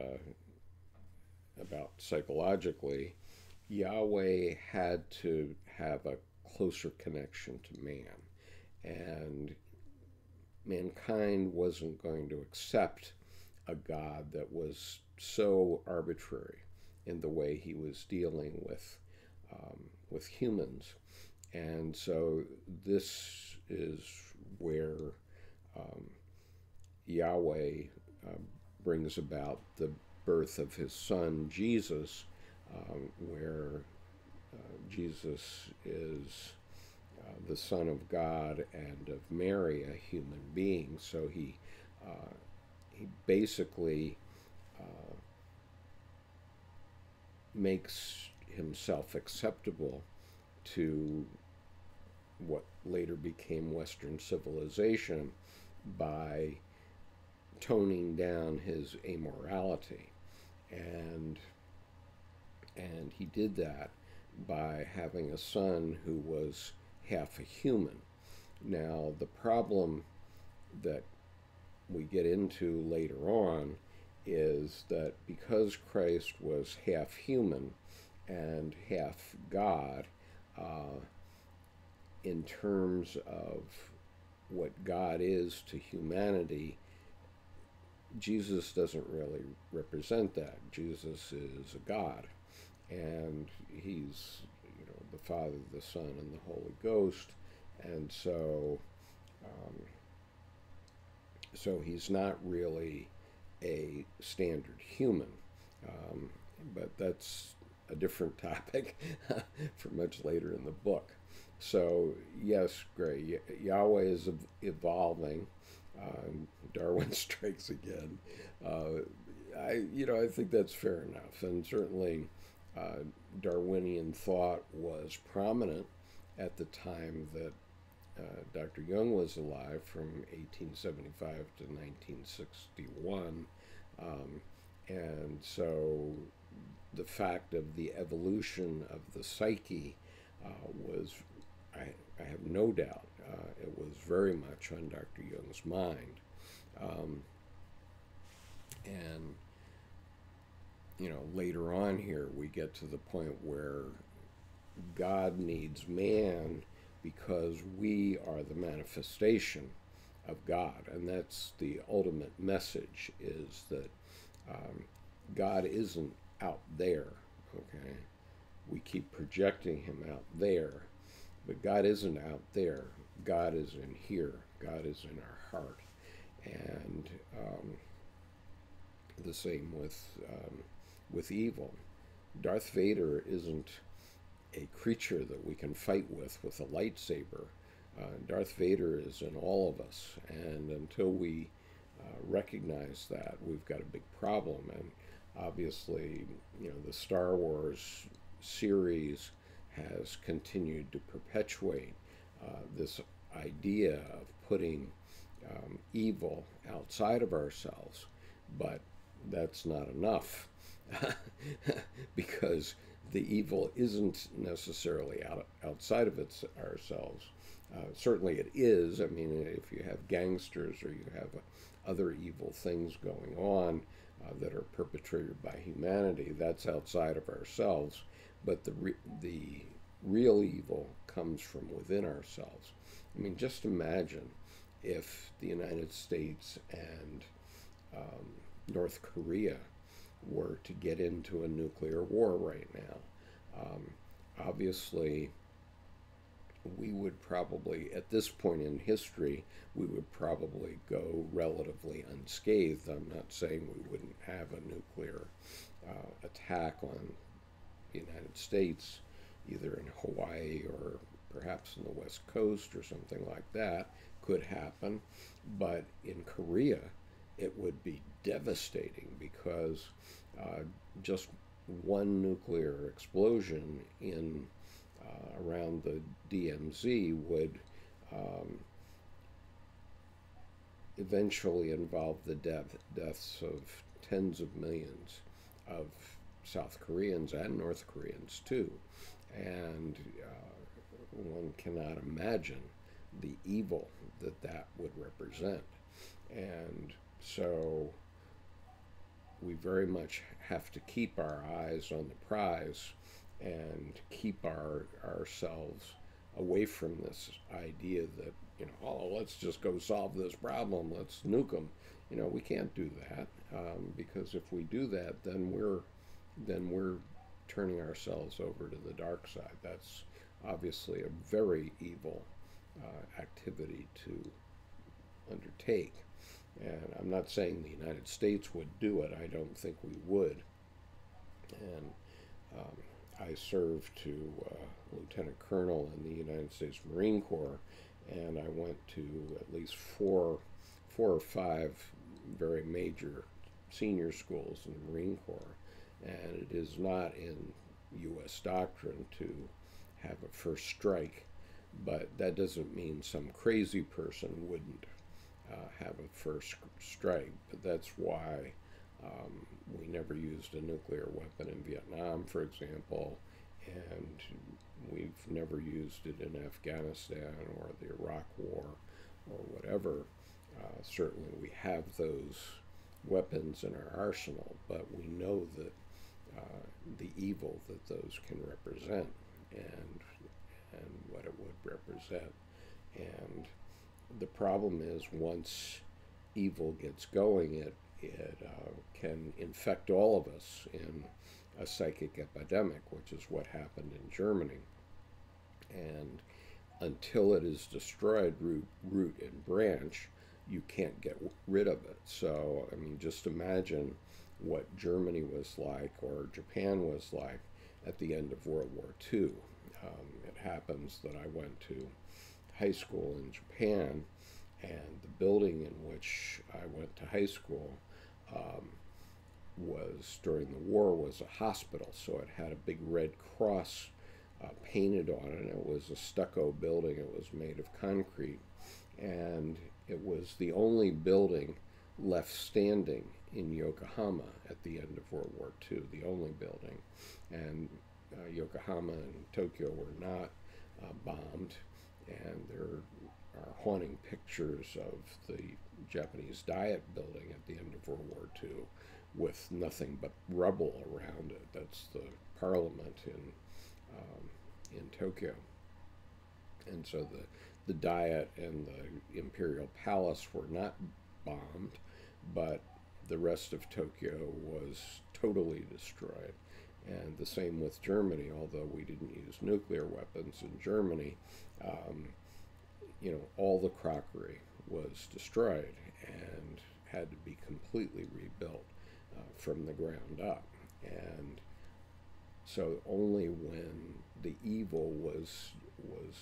psychologically, Yahweh had to have a closer connection to man, and mankind wasn't going to accept a God that was so arbitrary in the way he was dealing with humans. And so this is where Yahweh brings about the birth of his son Jesus, where Jesus is the Son of God and of Mary, a human being. So he basically makes himself acceptable to what later became Western civilization by toning down his amorality. And he did that by having a son who was half a human. Now, the problem that we get into later on is that because Christ was half human and half God, in terms of what God is to humanity, Jesus doesn't really represent that. Jesus is a God, and he's, the Father, the Son, and the Holy Ghost, and so he's not really a standard human. But that's a different topic for much later in the book. So yes, Gray, Yahweh is evolving. Darwin strikes again. I think that's fair enough, and certainly Darwinian thought was prominent at the time that Dr. Jung was alive, from 1875 to 1961, and so the fact of the evolution of the psyche was, I have no doubt, it was very much on Dr. Jung's mind. And later on here we get to the point where God needs man because we are the manifestation of God. And that's the ultimate message, is that God isn't out there, okay? We keep projecting him out there, but God isn't out there. God is in here. God is in our heart. And the same with evil. Darth Vader isn't a creature that we can fight with a lightsaber. Darth Vader is in all of us, and until we recognize that, we've got a big problem. And obviously, the Star Wars series has continued to perpetuate this idea of putting evil outside of ourselves, but that's not enough because the evil isn't necessarily outside of ourselves. Certainly it is. I mean, if you have gangsters or you have other evil things going on that are perpetrated by humanity, that's outside of ourselves. But the real evil comes from within ourselves. I mean, just imagine if the United States and North Korea were to get into a nuclear war right now. Obviously, we would probably, at this point in history, we would probably go relatively unscathed. I'm not saying we wouldn't have a nuclear attack on the United States, either in Hawaii or perhaps in the West Coast or something like that, could happen. But in Korea, it would be devastating because just one nuclear explosion in around the DMZ would eventually involve the deaths of tens of millions of South Koreans and North Koreans too. And one cannot imagine the evil that that would represent. And so we very much have to keep our eyes on the prize and keep ourselves away from this idea that, oh, let's just go solve this problem, let's nuke them. We can't do that, because if we do that, then we're turning ourselves over to the dark side. That's obviously a very evil activity to undertake. And I'm not saying the United States would do it. I don't think we would. And I served to Lieutenant Colonel in the United States Marine Corps, and I went to at least four or five very major senior schools in the Marine Corps. And it is not in U.S. doctrine to have a first strike, but that doesn't mean some crazy person wouldn't have a first strike. But that's why we never used a nuclear weapon in Vietnam, for example, and we've never used it in Afghanistan or the Iraq War or whatever. Certainly we have those weapons in our arsenal, but we know that the evil that those can represent and what it would represent. And the problem is, once evil gets going, it can infect all of us in a psychic epidemic, which is what happened in Germany. And until it is destroyed root and branch, you can't get rid of it. So, I mean, just imagine what Germany was like, or Japan was like, at the end of World War II. It happens that I went to high school in Japan, and the building in which I went to high school was, during the war, was a hospital. So it had a big red cross painted on it. It was a stucco building. It was made of concrete, and it was the only building left standing in Yokohama at the end of World War II, the only building. And Yokohama and Tokyo were not bombed, and there are haunting pictures of the Japanese Diet building at the end of World War II with nothing but rubble around it. That's the parliament in Tokyo. And so the Diet and the Imperial Palace were not bombed, but the rest of Tokyo was totally destroyed. And the same with Germany, although we didn't use nuclear weapons in Germany, all the crockery was destroyed and had to be completely rebuilt from the ground up. And so only when the evil was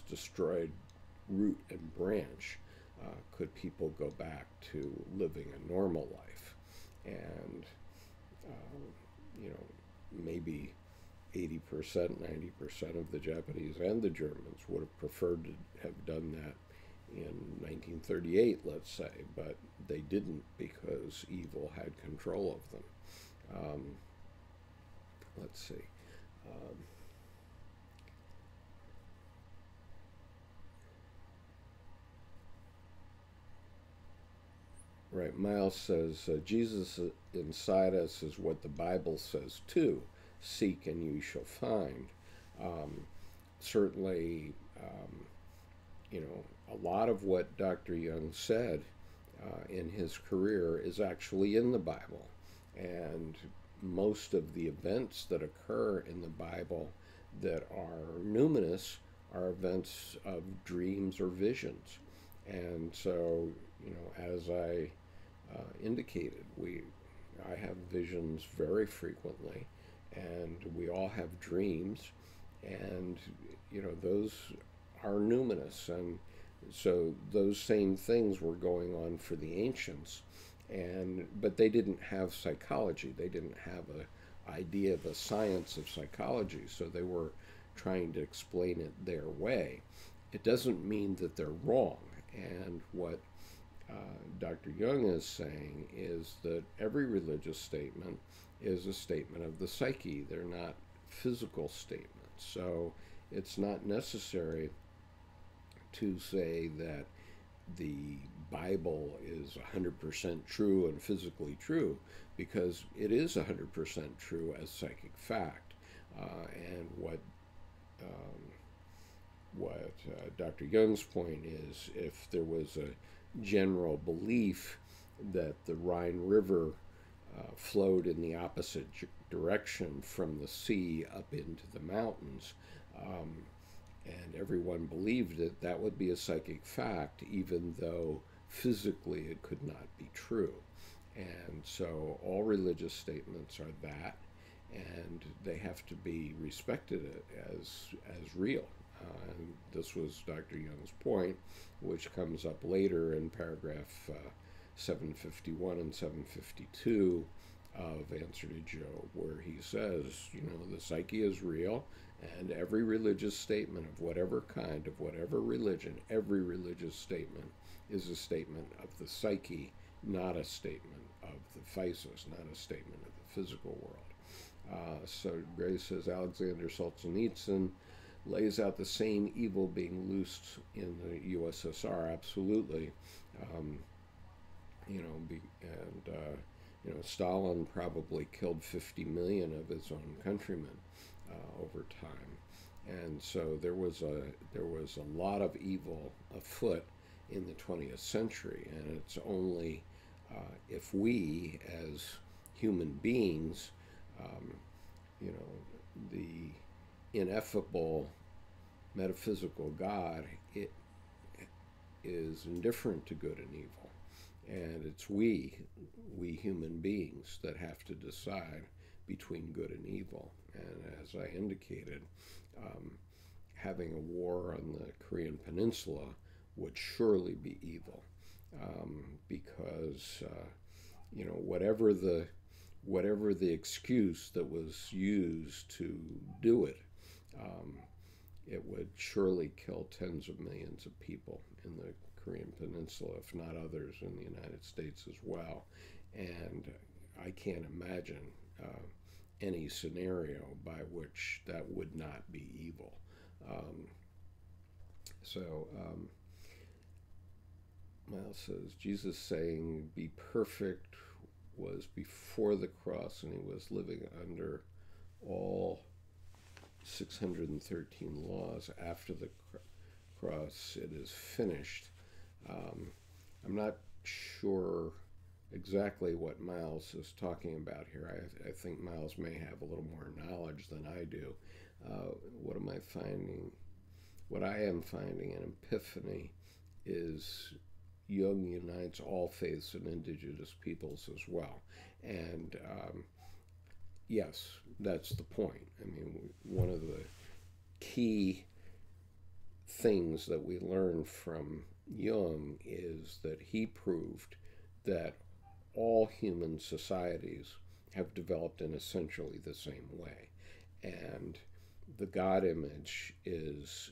destroyed root and branch could people go back to living a normal life. And maybe 80%, 90% of the Japanese and the Germans would have preferred to have done that in 1938, let's say, but they didn't, because evil had control of them. Let's see. Right, Miles says, Jesus inside us is what the Bible says too. Seek and you shall find. Certainly, a lot of what Dr. Jung said in his career is actually in the Bible. And most of the events that occur in the Bible that are numinous are events of dreams or visions. And so, as I indicated, I have visions very frequently, and we all have dreams, and those are numinous, and so those same things were going on for the ancients, but they didn't have psychology. They didn't have a idea of a science of psychology, so they were trying to explain it their way. It doesn't mean that they're wrong. And what Dr. Jung is saying is that every religious statement is a statement of the psyche. They're not physical statements. So it's not necessary to say that the Bible is 100% true and physically true, because it is 100% true as psychic fact. And what Dr. Jung's point is, if there was a general belief that the Rhine River flowed in the opposite direction from the sea up into the mountains, and everyone believed it, that would be a psychic fact, even though physically it could not be true. And so all religious statements are that, and they have to be respected as real. And this was Dr. Jung's point, which comes up later in paragraph 751 and 752 of Answer to Job, where he says, the psyche is real, and every religious statement of whatever kind, of whatever religion, every religious statement is a statement of the psyche, not a statement of the physis, not a statement of the physical world. So Gray says Alexander Solzhenitsyn lays out the same evil being loosed in the USSR, absolutely. Stalin probably killed 50 million of his own countrymen over time, and so there was a lot of evil afoot in the 20th century, and it's only if we as human beings, the ineffable metaphysical God, it is indifferent to good and evil, and it's we human beings that have to decide between good and evil. And as I indicated, having a war on the Korean Peninsula would surely be evil, because whatever the excuse that was used to do it, it would surely kill tens of millions of people in the Korean Peninsula, if not others in the United States as well. And I can't imagine any scenario by which that would not be evil. Miles says, Jesus saying, be perfect, was before the cross, and he was living under all 613 laws. After the cross, it is finished. I'm not sure exactly what Miles is talking about here. I think Miles may have a little more knowledge than I do. What am I finding? What I am finding in Epiphany is Jung unites all faiths and indigenous peoples as well. And yes, that's the point. I mean, one of the key things that we learn from Jung is that he proved that all human societies have developed in essentially the same way. And the God image is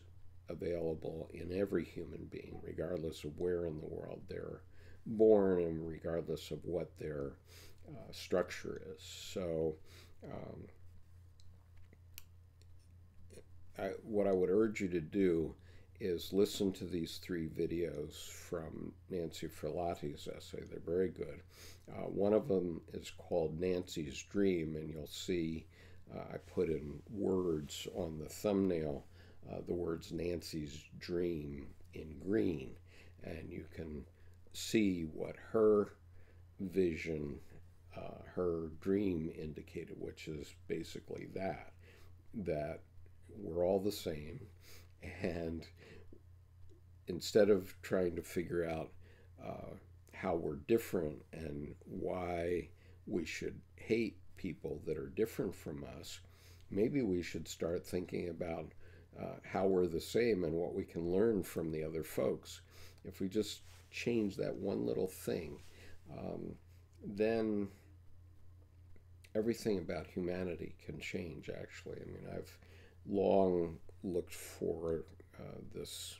available in every human being, regardless of where in the world they're born and regardless of what their structure is. So what I would urge you to do is listen to these 3 videos from Nancy Ferlatti's essay. They're very good. One of them is called Nancy's Dream, and you'll see I put in words on the thumbnail, the words Nancy's Dream in green, and you can see what her vision, her dream indicated, which is basically that we're all the same, and instead of trying to figure out how we're different and why we should hate people that are different from us. Maybe we should start thinking about how we're the same and what we can learn from the other folks. If we just change that one little thing, then everything about humanity can change, actually. I mean, I've long looked for this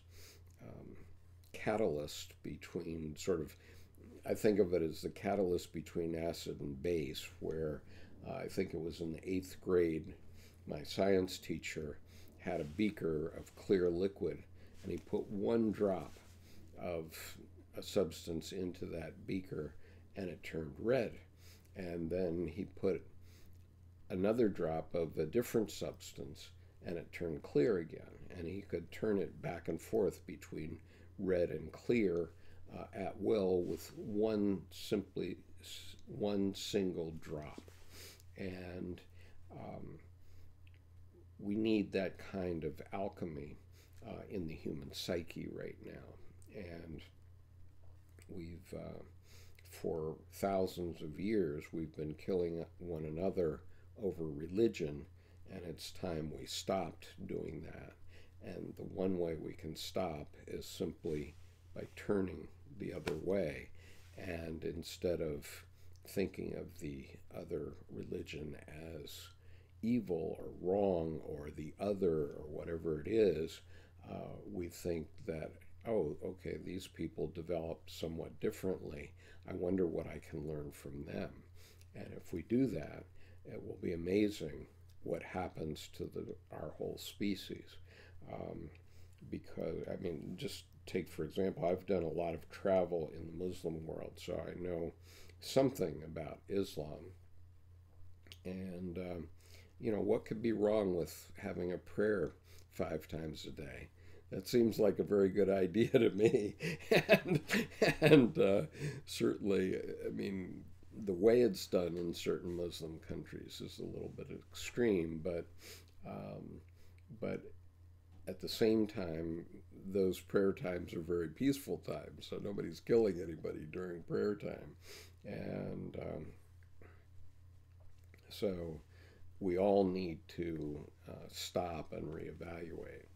catalyst between I think of it as the catalyst between acid and base, where I think it was in the 8th grade, my science teacher had a beaker of clear liquid, and he put 1 drop of a substance into that beaker, and it turned red. And then he put another drop of a different substance, and it turned clear again. And he could turn it back and forth between red and clear at will with one single drop. And we need that kind of alchemy in the human psyche right now. And we've, for thousands of years, we've been killing one another over religion, and it's time we stopped doing that. And the one way we can stop is simply by turning the other way. And instead of thinking of the other religion as evil or wrong or the other or whatever it is, we think that, oh, okay, these people developed somewhat differently. I wonder what I can learn from them. And if we do that, it will be amazing what happens to our whole species. Because, I mean, just take, for example, I've done a lot of travel in the Muslim world, so I know something about Islam. And, what could be wrong with having a prayer 5 times a day? That seems like a very good idea to me. and certainly, I mean, the way it's done in certain Muslim countries is a little bit extreme, but at the same time, those prayer times are very peaceful times, so nobody's killing anybody during prayer time. And so we all need to stop and reevaluate.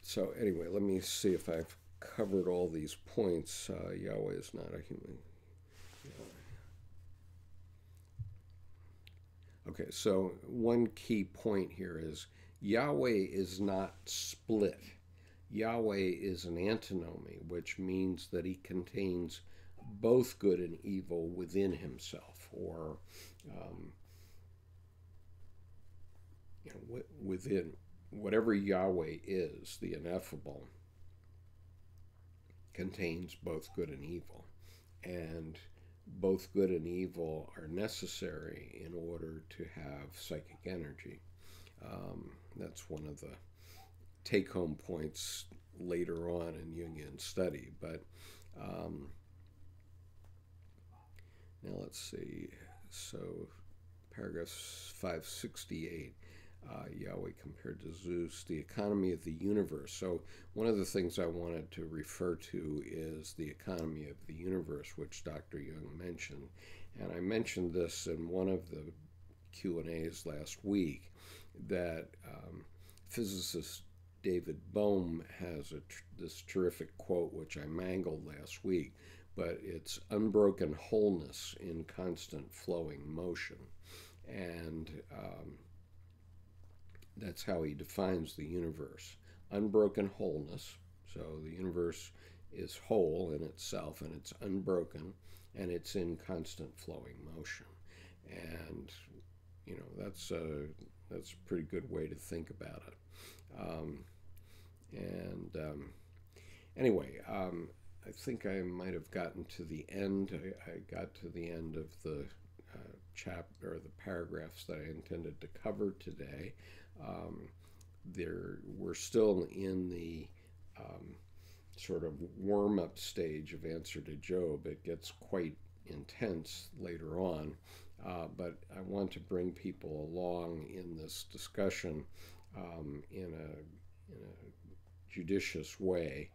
So anyway, let me see if I've covered all these points. Yahweh is not a human. Okay, so one key point here is Yahweh is not split. Yahweh is an antinomy, which means that he contains both good and evil within himself, or within whatever Yahweh is, the ineffable contains both good and evil. And both good and evil are necessary in order to have psychic energy. That's one of the take-home points later on in Jungian study. But now let's see. So paragraph 568. Yahweh compared to Zeus, the economy of the universe. So one of the things I wanted to refer to is the economy of the universe, which Dr. Jung mentioned. And I mentioned this in one of the Q&As last week, that physicist David Bohm has this terrific quote, which I mangled last week, but it's unbroken wholeness in constant flowing motion. And that's how he defines the universe. Unbroken wholeness. So the universe is whole in itself, and it's unbroken, and it's in constant flowing motion. And that's a pretty good way to think about it. Anyway, I think I might have gotten to the end. I got to the end of the chapter, or the paragraphs that I intended to cover today. We're still in the sort of warm-up stage of Answer to Job. It gets quite intense later on, but I want to bring people along in this discussion in a judicious way,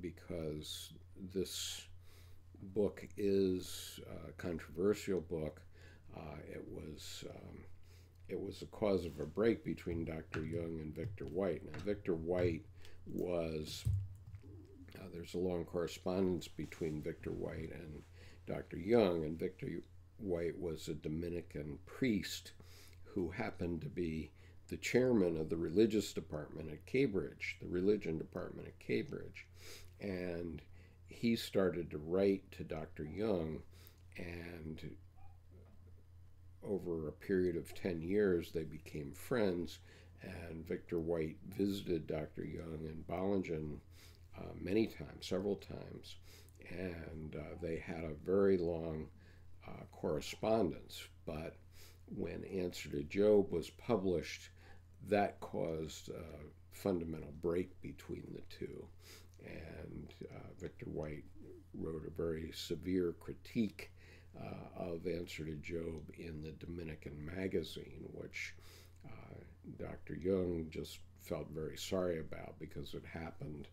because this book is a controversial book. It was a cause of a break between Dr. Jung and Victor White. Now, Victor White was there's a long correspondence between Victor White and Dr. Jung, and Victor White was a Dominican priest who happened to be the chairman of the religious department at Cambridge, the religion department at Cambridge. And he started to write to Dr. Jung, and over a period of 10 years, they became friends, and Victor White visited Dr. Jung in Bollingen many times, several times, and they had a very long correspondence. But when Answer to Job was published, that caused a fundamental break between the two. And Victor White wrote a very severe critique of Answer to Job in the Dominican magazine, which Dr. Jung just felt very sorry about because it happened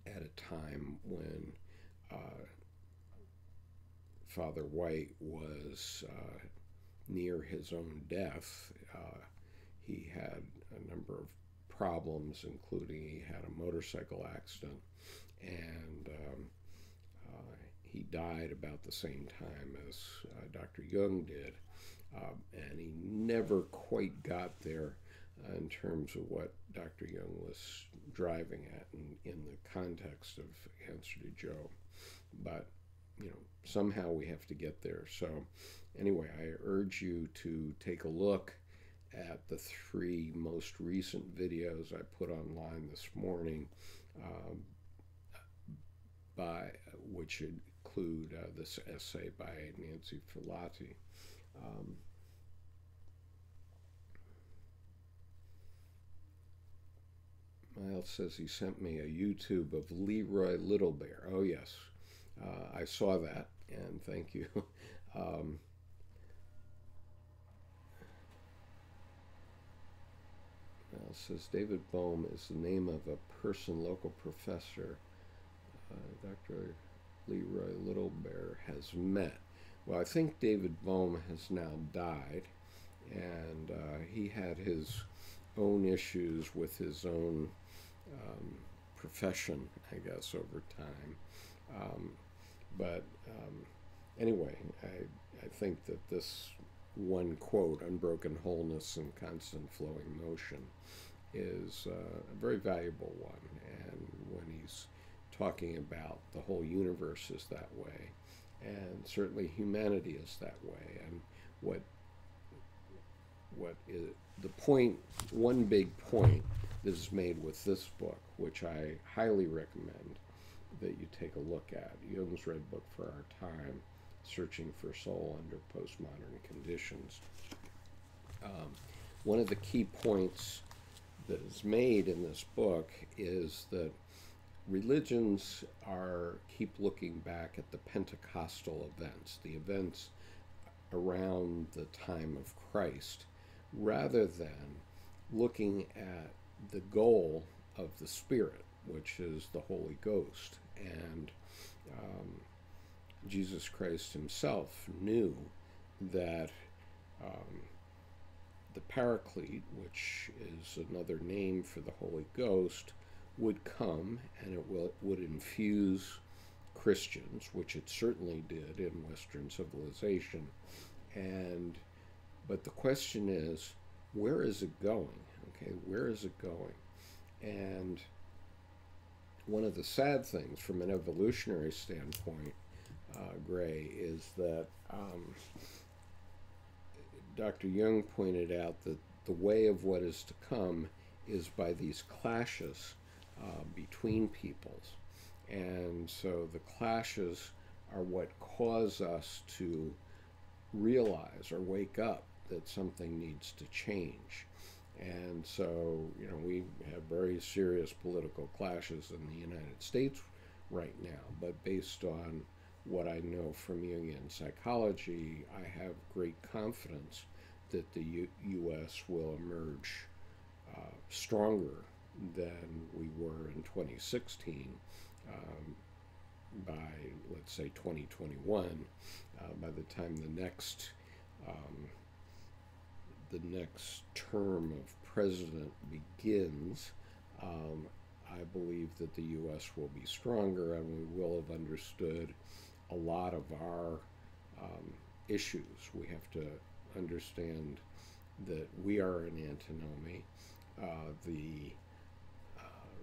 at a time when Father White was near his own death. He had a number of problems, including he had a motorcycle accident, and he died about the same time as Dr. Jung did, and he never quite got there in terms of what Dr. Jung was driving at in the context of Answer to Job. But, somehow we have to get there. So anyway, I urge you to take a look at the 3 most recent videos I put online this morning, which include this essay by Nancy Filati. Miles says he sent me a YouTube of Leroy Little Bear. Oh, yes. I saw that, and thank you. Miles says David Bohm is the name of a person, local professor Dr. Leroy Little Bear has met. Well, I think David Bohm has now died, and he had his own issues with his own profession, I guess, over time. But anyway, I think that this one quote, unbroken wholeness and constant flowing motion, is a very valuable one. And when he's talking about the whole universe is that way, and certainly humanity is that way, and what is the point, one big point that is made with this book, which I highly recommend that you take a look at, Jung's Red Book for Our Time, Searching for Soul Under Postmodern Conditions. One of the key points that is made in this book is that religions keep looking back at the Pentecostal events, the events around the time of Christ, rather than looking at the goal of the Spirit, which is the Holy Ghost. And Jesus Christ himself knew that the Paraclete, which is another name for the Holy Ghost, would come, and it would infuse Christians, which it certainly did in Western civilization. But the question is, where is it going? Okay, where is it going? And one of the sad things from an evolutionary standpoint, Gray, is that Dr. Jung pointed out that the way of what is to come is by these clashes between peoples. And so the clashes are what cause us to realize or wake up that something needs to change. And so, we have very serious political clashes in the United States right now, but based on what I know from Jungian psychology, I have great confidence that the U.S. will emerge stronger than we were in 2016, by, let's say, 2021, by the time the next term of president begins, I believe that the U.S. will be stronger, and we will have understood a lot of our issues. We have to understand that we are an antinomy. The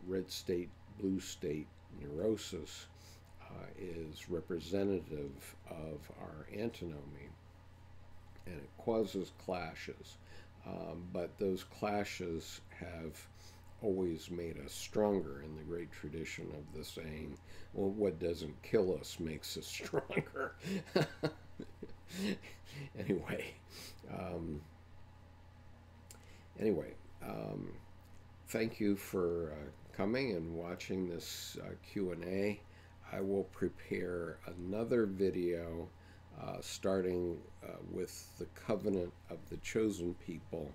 red state, blue state neurosis is representative of our antinomy, and it causes clashes. But those clashes have always made us stronger, in the great tradition of the saying, well, what doesn't kill us makes us stronger. Anyway, thank you for coming and watching this Q&A. I will prepare another video starting with the covenant of the chosen people,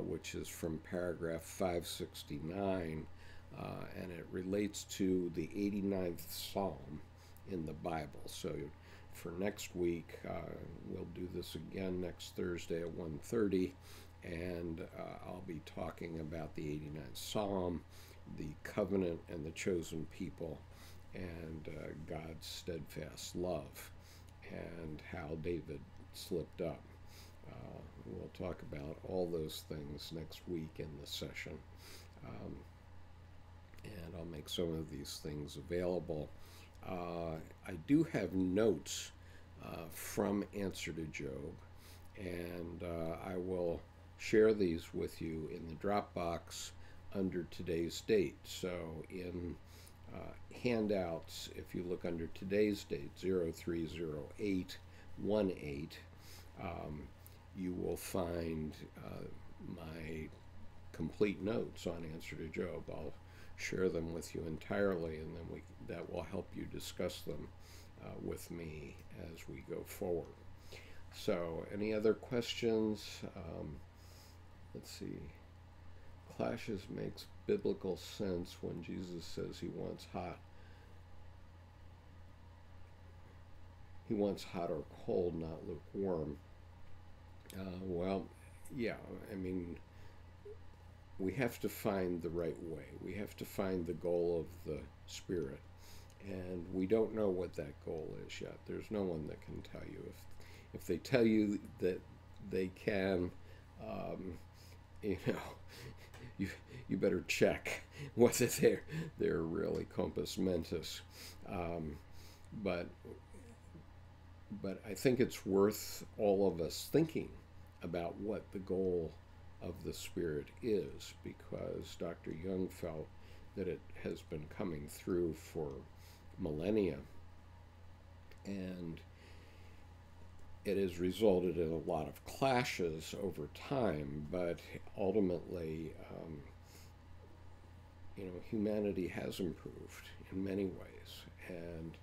which is from paragraph 569, and it relates to the 89th Psalm in the Bible. So for next week, we'll do this again next Thursday at 1:30, and I'll be talking about the 89th Psalm, the covenant and the chosen people, and God's steadfast love, and how David slipped up. We'll talk about all those things next week in the session, and I'll make some of these things available. I do have notes from Answer to Job, and I will share these with you in the Dropbox under today's date. So in handouts, if you look under today's date, 030818, you will find my complete notes on Answer to Job. I'll share them with you entirely, and then that will help you discuss them with me as we go forward. So, any other questions? Let's see. Clashes makes biblical sense when Jesus says he wants hot or cold, not lukewarm. Well, yeah, I mean, we have to find the right way. We have to find the goal of the Spirit, and we don't know what that goal is yet. There's no one that can tell you. If they tell you that they can, you better check whether they're really compos mentis. But I think it's worth all of us thinking about what the goal of the Spirit is, because Dr. Jung felt that it has been coming through for millennia, and it has resulted in a lot of clashes over time, but ultimately, humanity has improved in many ways, and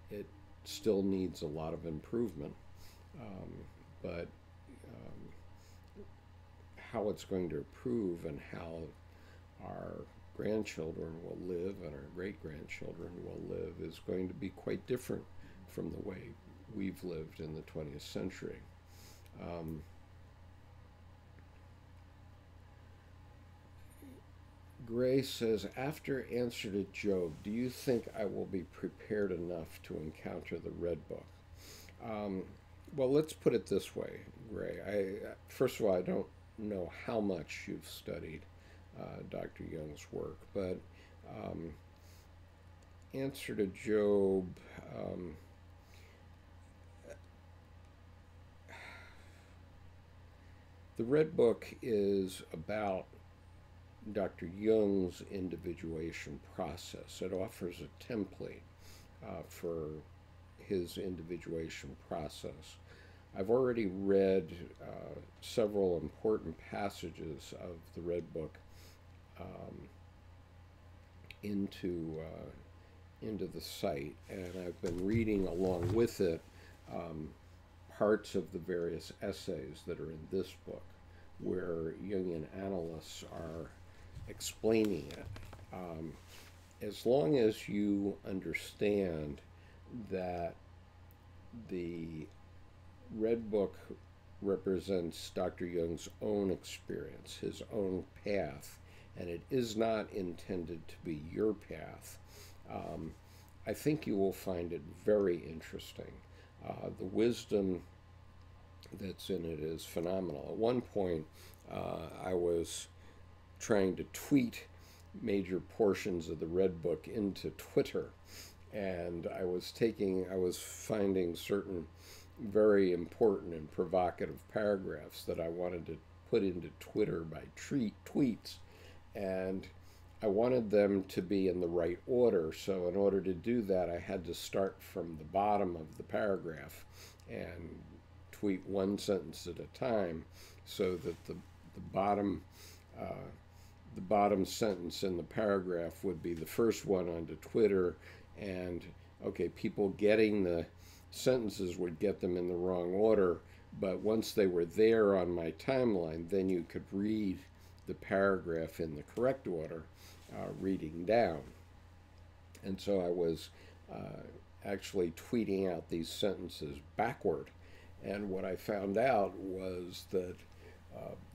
it still needs a lot of improvement, but how it's going to improve and how our grandchildren will live and our great-grandchildren will live is going to be quite different from the way we've lived in the 20th century. Gray says, after Answer to Job, do you think I will be prepared enough to encounter the Red Book? Well, let's put it this way, Gray. First of all, I don't know how much you've studied Dr. Jung's work, but Answer to Job, the Red Book is about Dr. Jung's individuation process. It offers a template for his individuation process. I've already read several important passages of the Red Book into the site, and I've been reading along with it parts of the various essays that are in this book, where Jungian analysts are explaining it. as long as you understand that the Red Book represents Dr. Jung's own experience, his own path, and it is not intended to be your path, I think you will find it very interesting. The wisdom that's in it is phenomenal. At one point, I was trying to tweet major portions of the Red Book into Twitter, and I was finding certain very important and provocative paragraphs that I wanted to put into Twitter by tweets, and I wanted them to be in the right order. So in order to do that, I had to start from the bottom of the paragraph and tweet one sentence at a time, so that the bottom the bottom sentence in the paragraph would be the first one onto Twitter, and okay, people getting the sentences would get them in the wrong order, but once they were there on my timeline, then you could read the paragraph in the correct order, reading down. And so I was actually tweeting out these sentences backward, and what I found out was that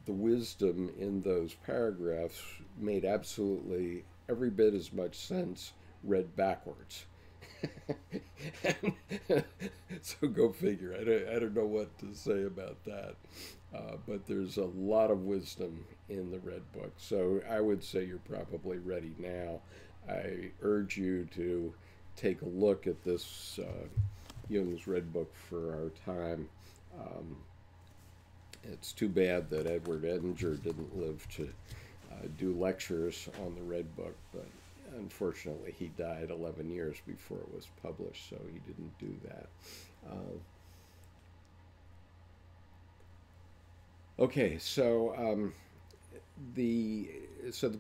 the wisdom in those paragraphs made absolutely every bit as much sense read backwards. So go figure. I don't know what to say about that. But there's a lot of wisdom in the Red Book. So I would say you're probably ready now. I urge you to take a look at this Jung's Red Book for our time. It's too bad that Edward Edinger didn't live to do lectures on the Red Book, but unfortunately he died 11 years before it was published, so he didn't do that. Okay, so the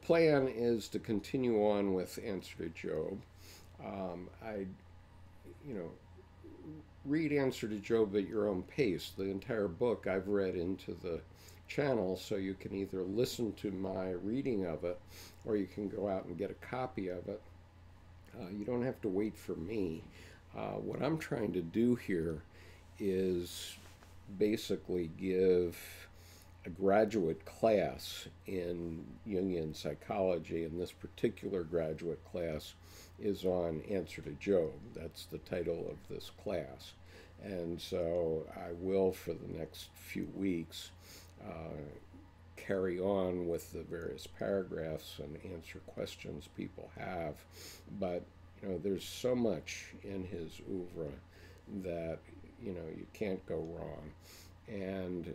plan is to continue on with Answer to Job. Read Answer to Job at your own pace. The entire book I've read into the channel, so you can either listen to my reading of it, or you can go out and get a copy of it. You don't have to wait for me. What I'm trying to do here is basically give a graduate class in Jungian psychology, and this particular graduate class is on Answer to Job. That's the title of this class. And so I will, for the next few weeks, carry on with the various paragraphs and answer questions people have. But, there's so much in his oeuvre that, you can't go wrong. And,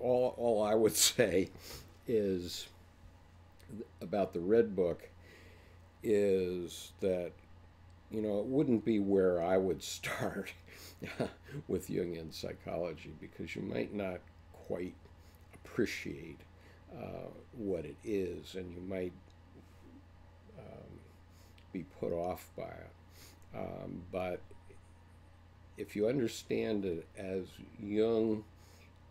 all I would say is about the Red Book is that, it wouldn't be where I would start with Jungian psychology, because you might not quite appreciate what it is, and you might be put off by it. But if you understand it as Jung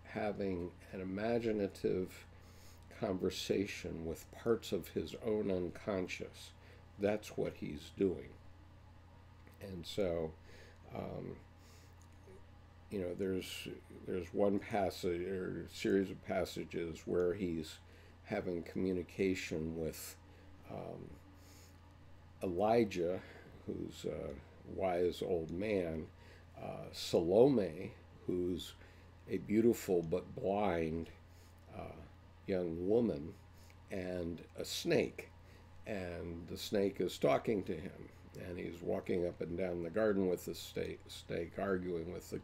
having an imaginative conversation with parts of his own unconscious, that's what he's doing. And so, there's one passage or series of passages where he's having communication with Elijah, who's a wise old man, Salome, who's a beautiful but blind young woman, and a snake. And the snake is talking to him, and he's walking up and down the garden with the snake, arguing with the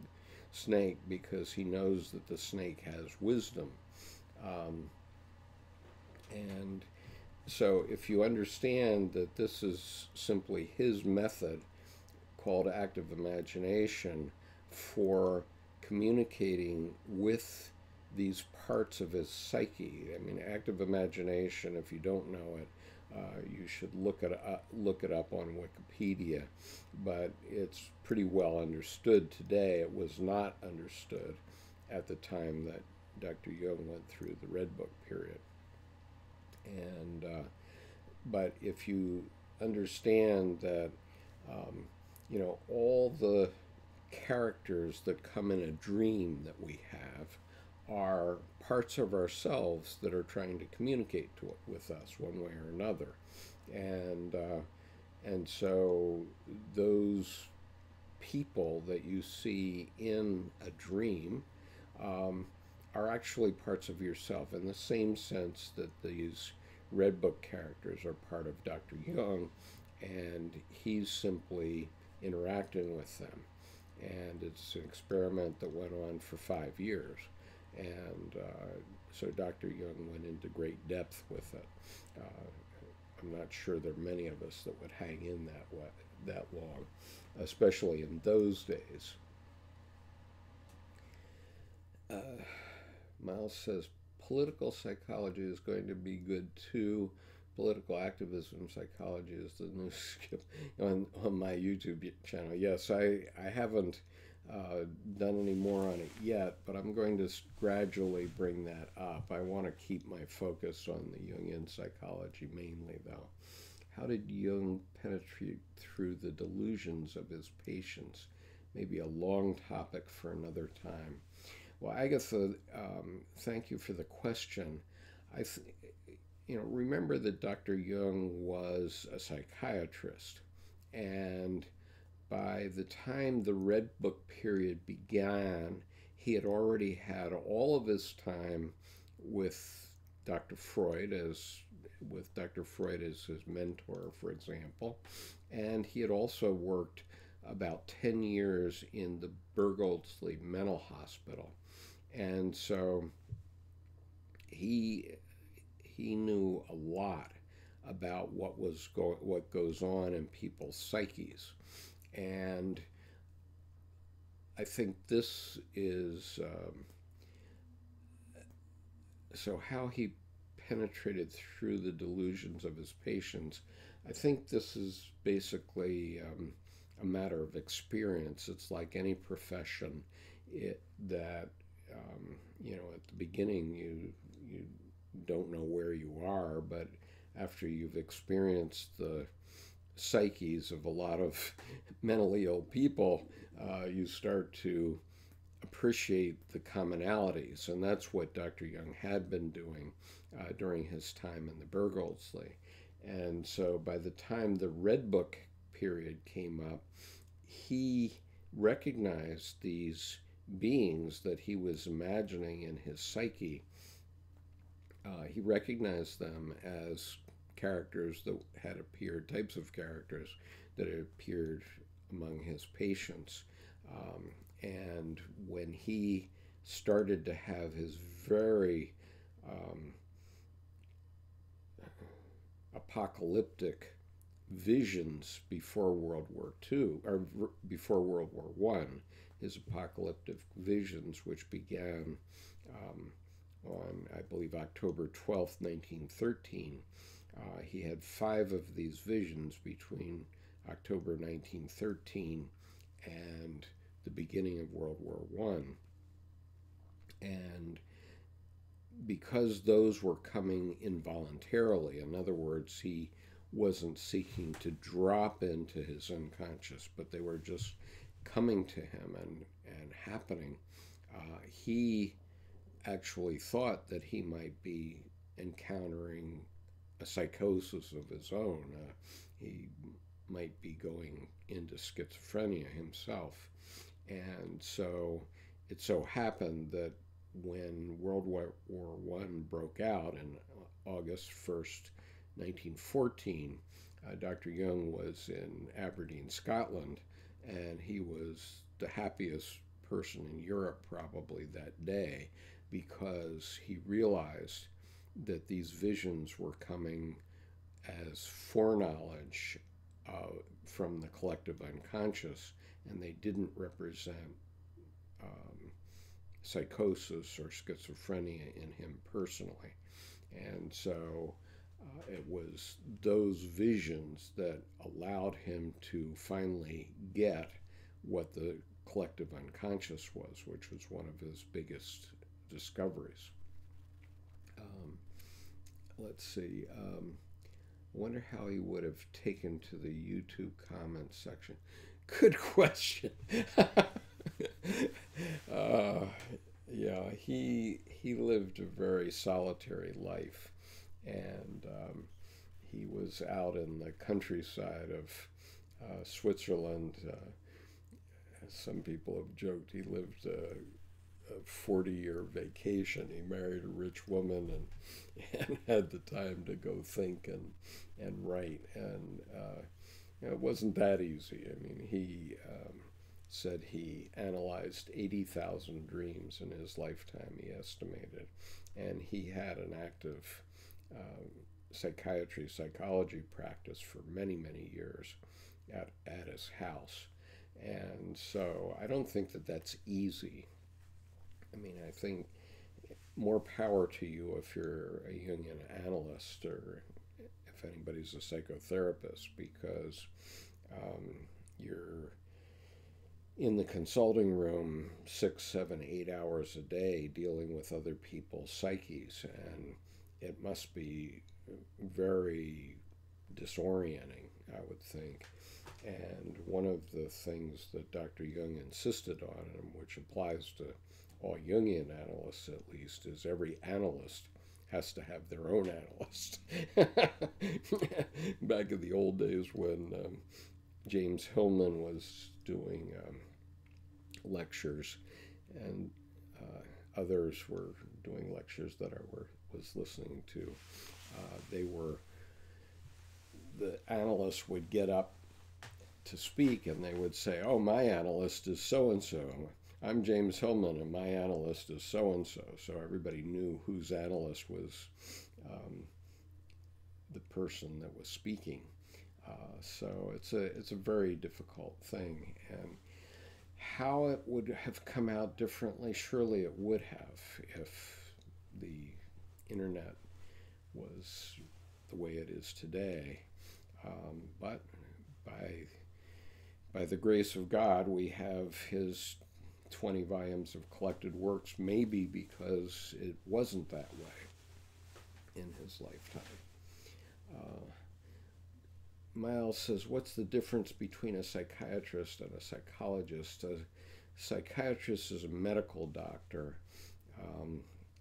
snake, because he knows that the snake has wisdom. And so if you understand that this is simply his method, called active imagination, for communicating with these parts of his psyche. I mean, active imagination, if you don't know it, you should look it up on Wikipedia, but it's pretty well understood today. It was not understood at the time that Dr. Jung went through the Red Book period. And but if you understand that, all the characters that come in a dream that we have are parts of ourselves that are trying to communicate with us one way or another. And, and so those people that you see in a dream are actually parts of yourself in the same sense that these Red Book characters are part of Dr. Jung, and he's simply interacting with them. And it's an experiment that went on for 5 years. And so Dr. Jung went into great depth with it. I'm not sure there are many of us that would hang in that long, especially in those days. Miles says political psychology is going to be good too. Political activism psychology is the new skip on my YouTube channel. Yes, I haven't done any more on it yet, but I'm going to gradually bring that up. I want to keep my focus on the Jungian psychology mainly, though. How did Jung penetrate through the delusions of his patients? Maybe a long topic for another time. Well, Agatha, thank you for the question. Remember that Dr. Jung was a psychiatrist, and by the time the Red Book period began, he had already had all of his time with Dr. Freud as his mentor, for example, and he had also worked about 10 years in the Bergholzli Mental Hospital, and so he knew a lot about what goes on in people's psyches. And I think this is so how he penetrated through the delusions of his patients. I think this is basically a matter of experience. It's like any profession that at the beginning you don't know where you are, but after you've experienced the psyches of a lot of mentally ill people, you start to appreciate the commonalities, and that's what Dr. Jung had been doing during his time in the Bergholzli. And so by the time the Red Book period came up, he recognized these beings that he was imagining in his psyche. He recognized them as characters that had appeared, types of characters that had appeared among his patients. And when he started to have his very apocalyptic visions before World War II, or before World War I, his apocalyptic visions, which began on, I believe, October 12th, 1913. He had 5 of these visions between October 1913 and the beginning of World War I. And because those were coming involuntarily, in other words, he wasn't seeking to drop into his unconscious, but they were just coming to him and happening, he actually thought that he might be encountering a psychosis of his own. He might be going into schizophrenia himself. And so it so happened that when World War I broke out in August 1st, 1914, Dr. Jung was in Aberdeen, Scotland, and he was the happiest person in Europe probably that day, because he realized that these visions were coming as foreknowledge from the collective unconscious, and they didn't represent psychosis or schizophrenia in him personally. And so it was those visions that allowed him to finally get what the collective unconscious was, which was one of his biggest discoveries. Let's see. wonder how he would have taken to the YouTube comment section. Good question. uh, yeah, he lived a very solitary life, and he was out in the countryside of Switzerland. Some people have joked he lived a 40-year vacation. He married a rich woman and had the time to go think and write. And it wasn't that easy. I mean, he said he analyzed 80,000 dreams in his lifetime, he estimated. And he had an active psychology practice for many, many years at his house. And so I don't think that that's easy. I mean, I think more power to you if you're a Jungian analyst or if anybody's a psychotherapist, because you're in the consulting room 6, 7, 8 hours a day dealing with other people's psyches, and it must be very disorienting, I would think. And one of the things that Dr. Jung insisted on, and which applies to all Jungian analysts at least, is every analyst has to have their own analyst. Back in the old days when James Hillman was doing lectures, and others were doing lectures that I was listening to, the analysts would get up to speak and they would say, "Oh, my analyst is so and so. I'm James Hillman and my analyst is so and so." So everybody knew whose analyst was the person that was speaking. So it's a very difficult thing, and how it would have come out differently, surely it would have, if the internet was the way it is today. But by the grace of God, we have his 20 volumes of collected works, maybe because it wasn't that way in his lifetime. Miles says, what's the difference between a psychiatrist and a psychologist? A psychiatrist is a medical doctor,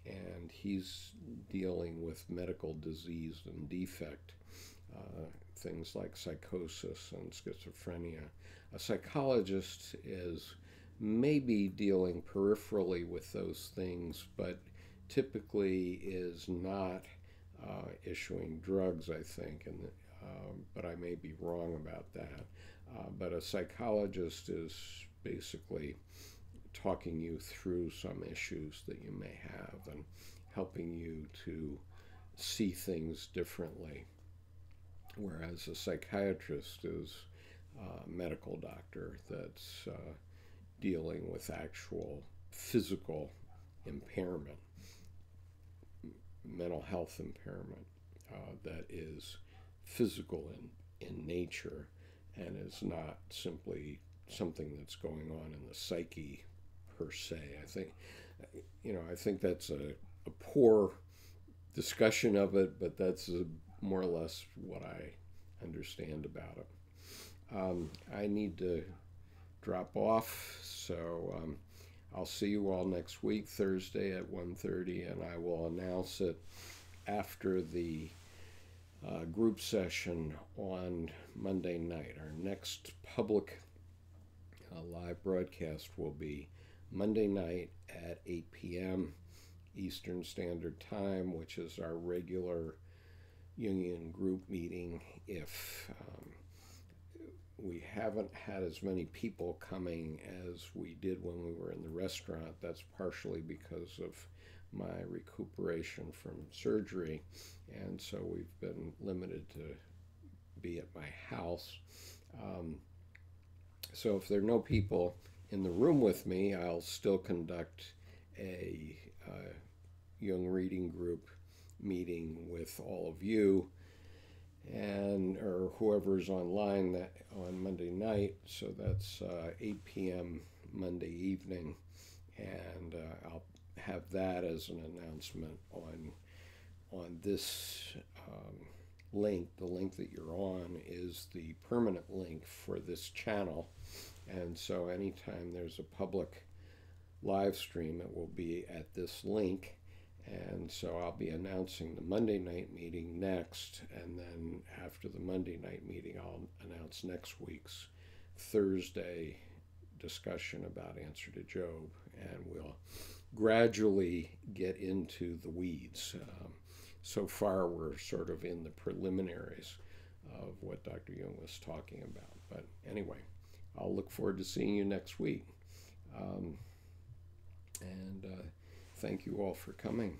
and he's dealing with medical disease and defect, things like psychosis and schizophrenia. A psychologist is maybe dealing peripherally with those things, but typically is not issuing drugs, I think, but I may be wrong about that. But a psychologist is basically talking you through some issues that you may have and helping you to see things differently, whereas a psychiatrist is a medical doctor that's dealing with actual physical impairment, mental health impairment that is physical in nature and is not simply something that's going on in the psyche per se. I think that's a poor discussion of it, but that's more or less what I understand about it. I need to drop off, so I'll see you all next week, Thursday at 1:30, and I will announce it after the group session on Monday night. Our next public live broadcast will be Monday night at 8 p.m. Eastern Standard Time, which is our regular Jungian group meeting. If we haven't had as many people coming as we did when we were in the restaurant, that's partially because of my recuperation from surgery, and so we've been limited to be at my house. So if there are no people in the room with me, I'll still conduct a Jung reading group meeting with all of you or whoever's online on Monday night. So that's 8 p.m. Monday evening, and I'll have that as an announcement on this link, the link that you're on, is the permanent link for this channel. And so anytime there's a public live stream, it will be at this link. And so I'll be announcing the Monday night meeting next, and then after the Monday night meeting, I'll announce next week's Thursday discussion about Answer to Job, and we'll gradually get into the weeds. So far, we're sort of in the preliminaries of what Dr. Jung was talking about. But anyway, I'll look forward to seeing you next week. And thank you all for coming.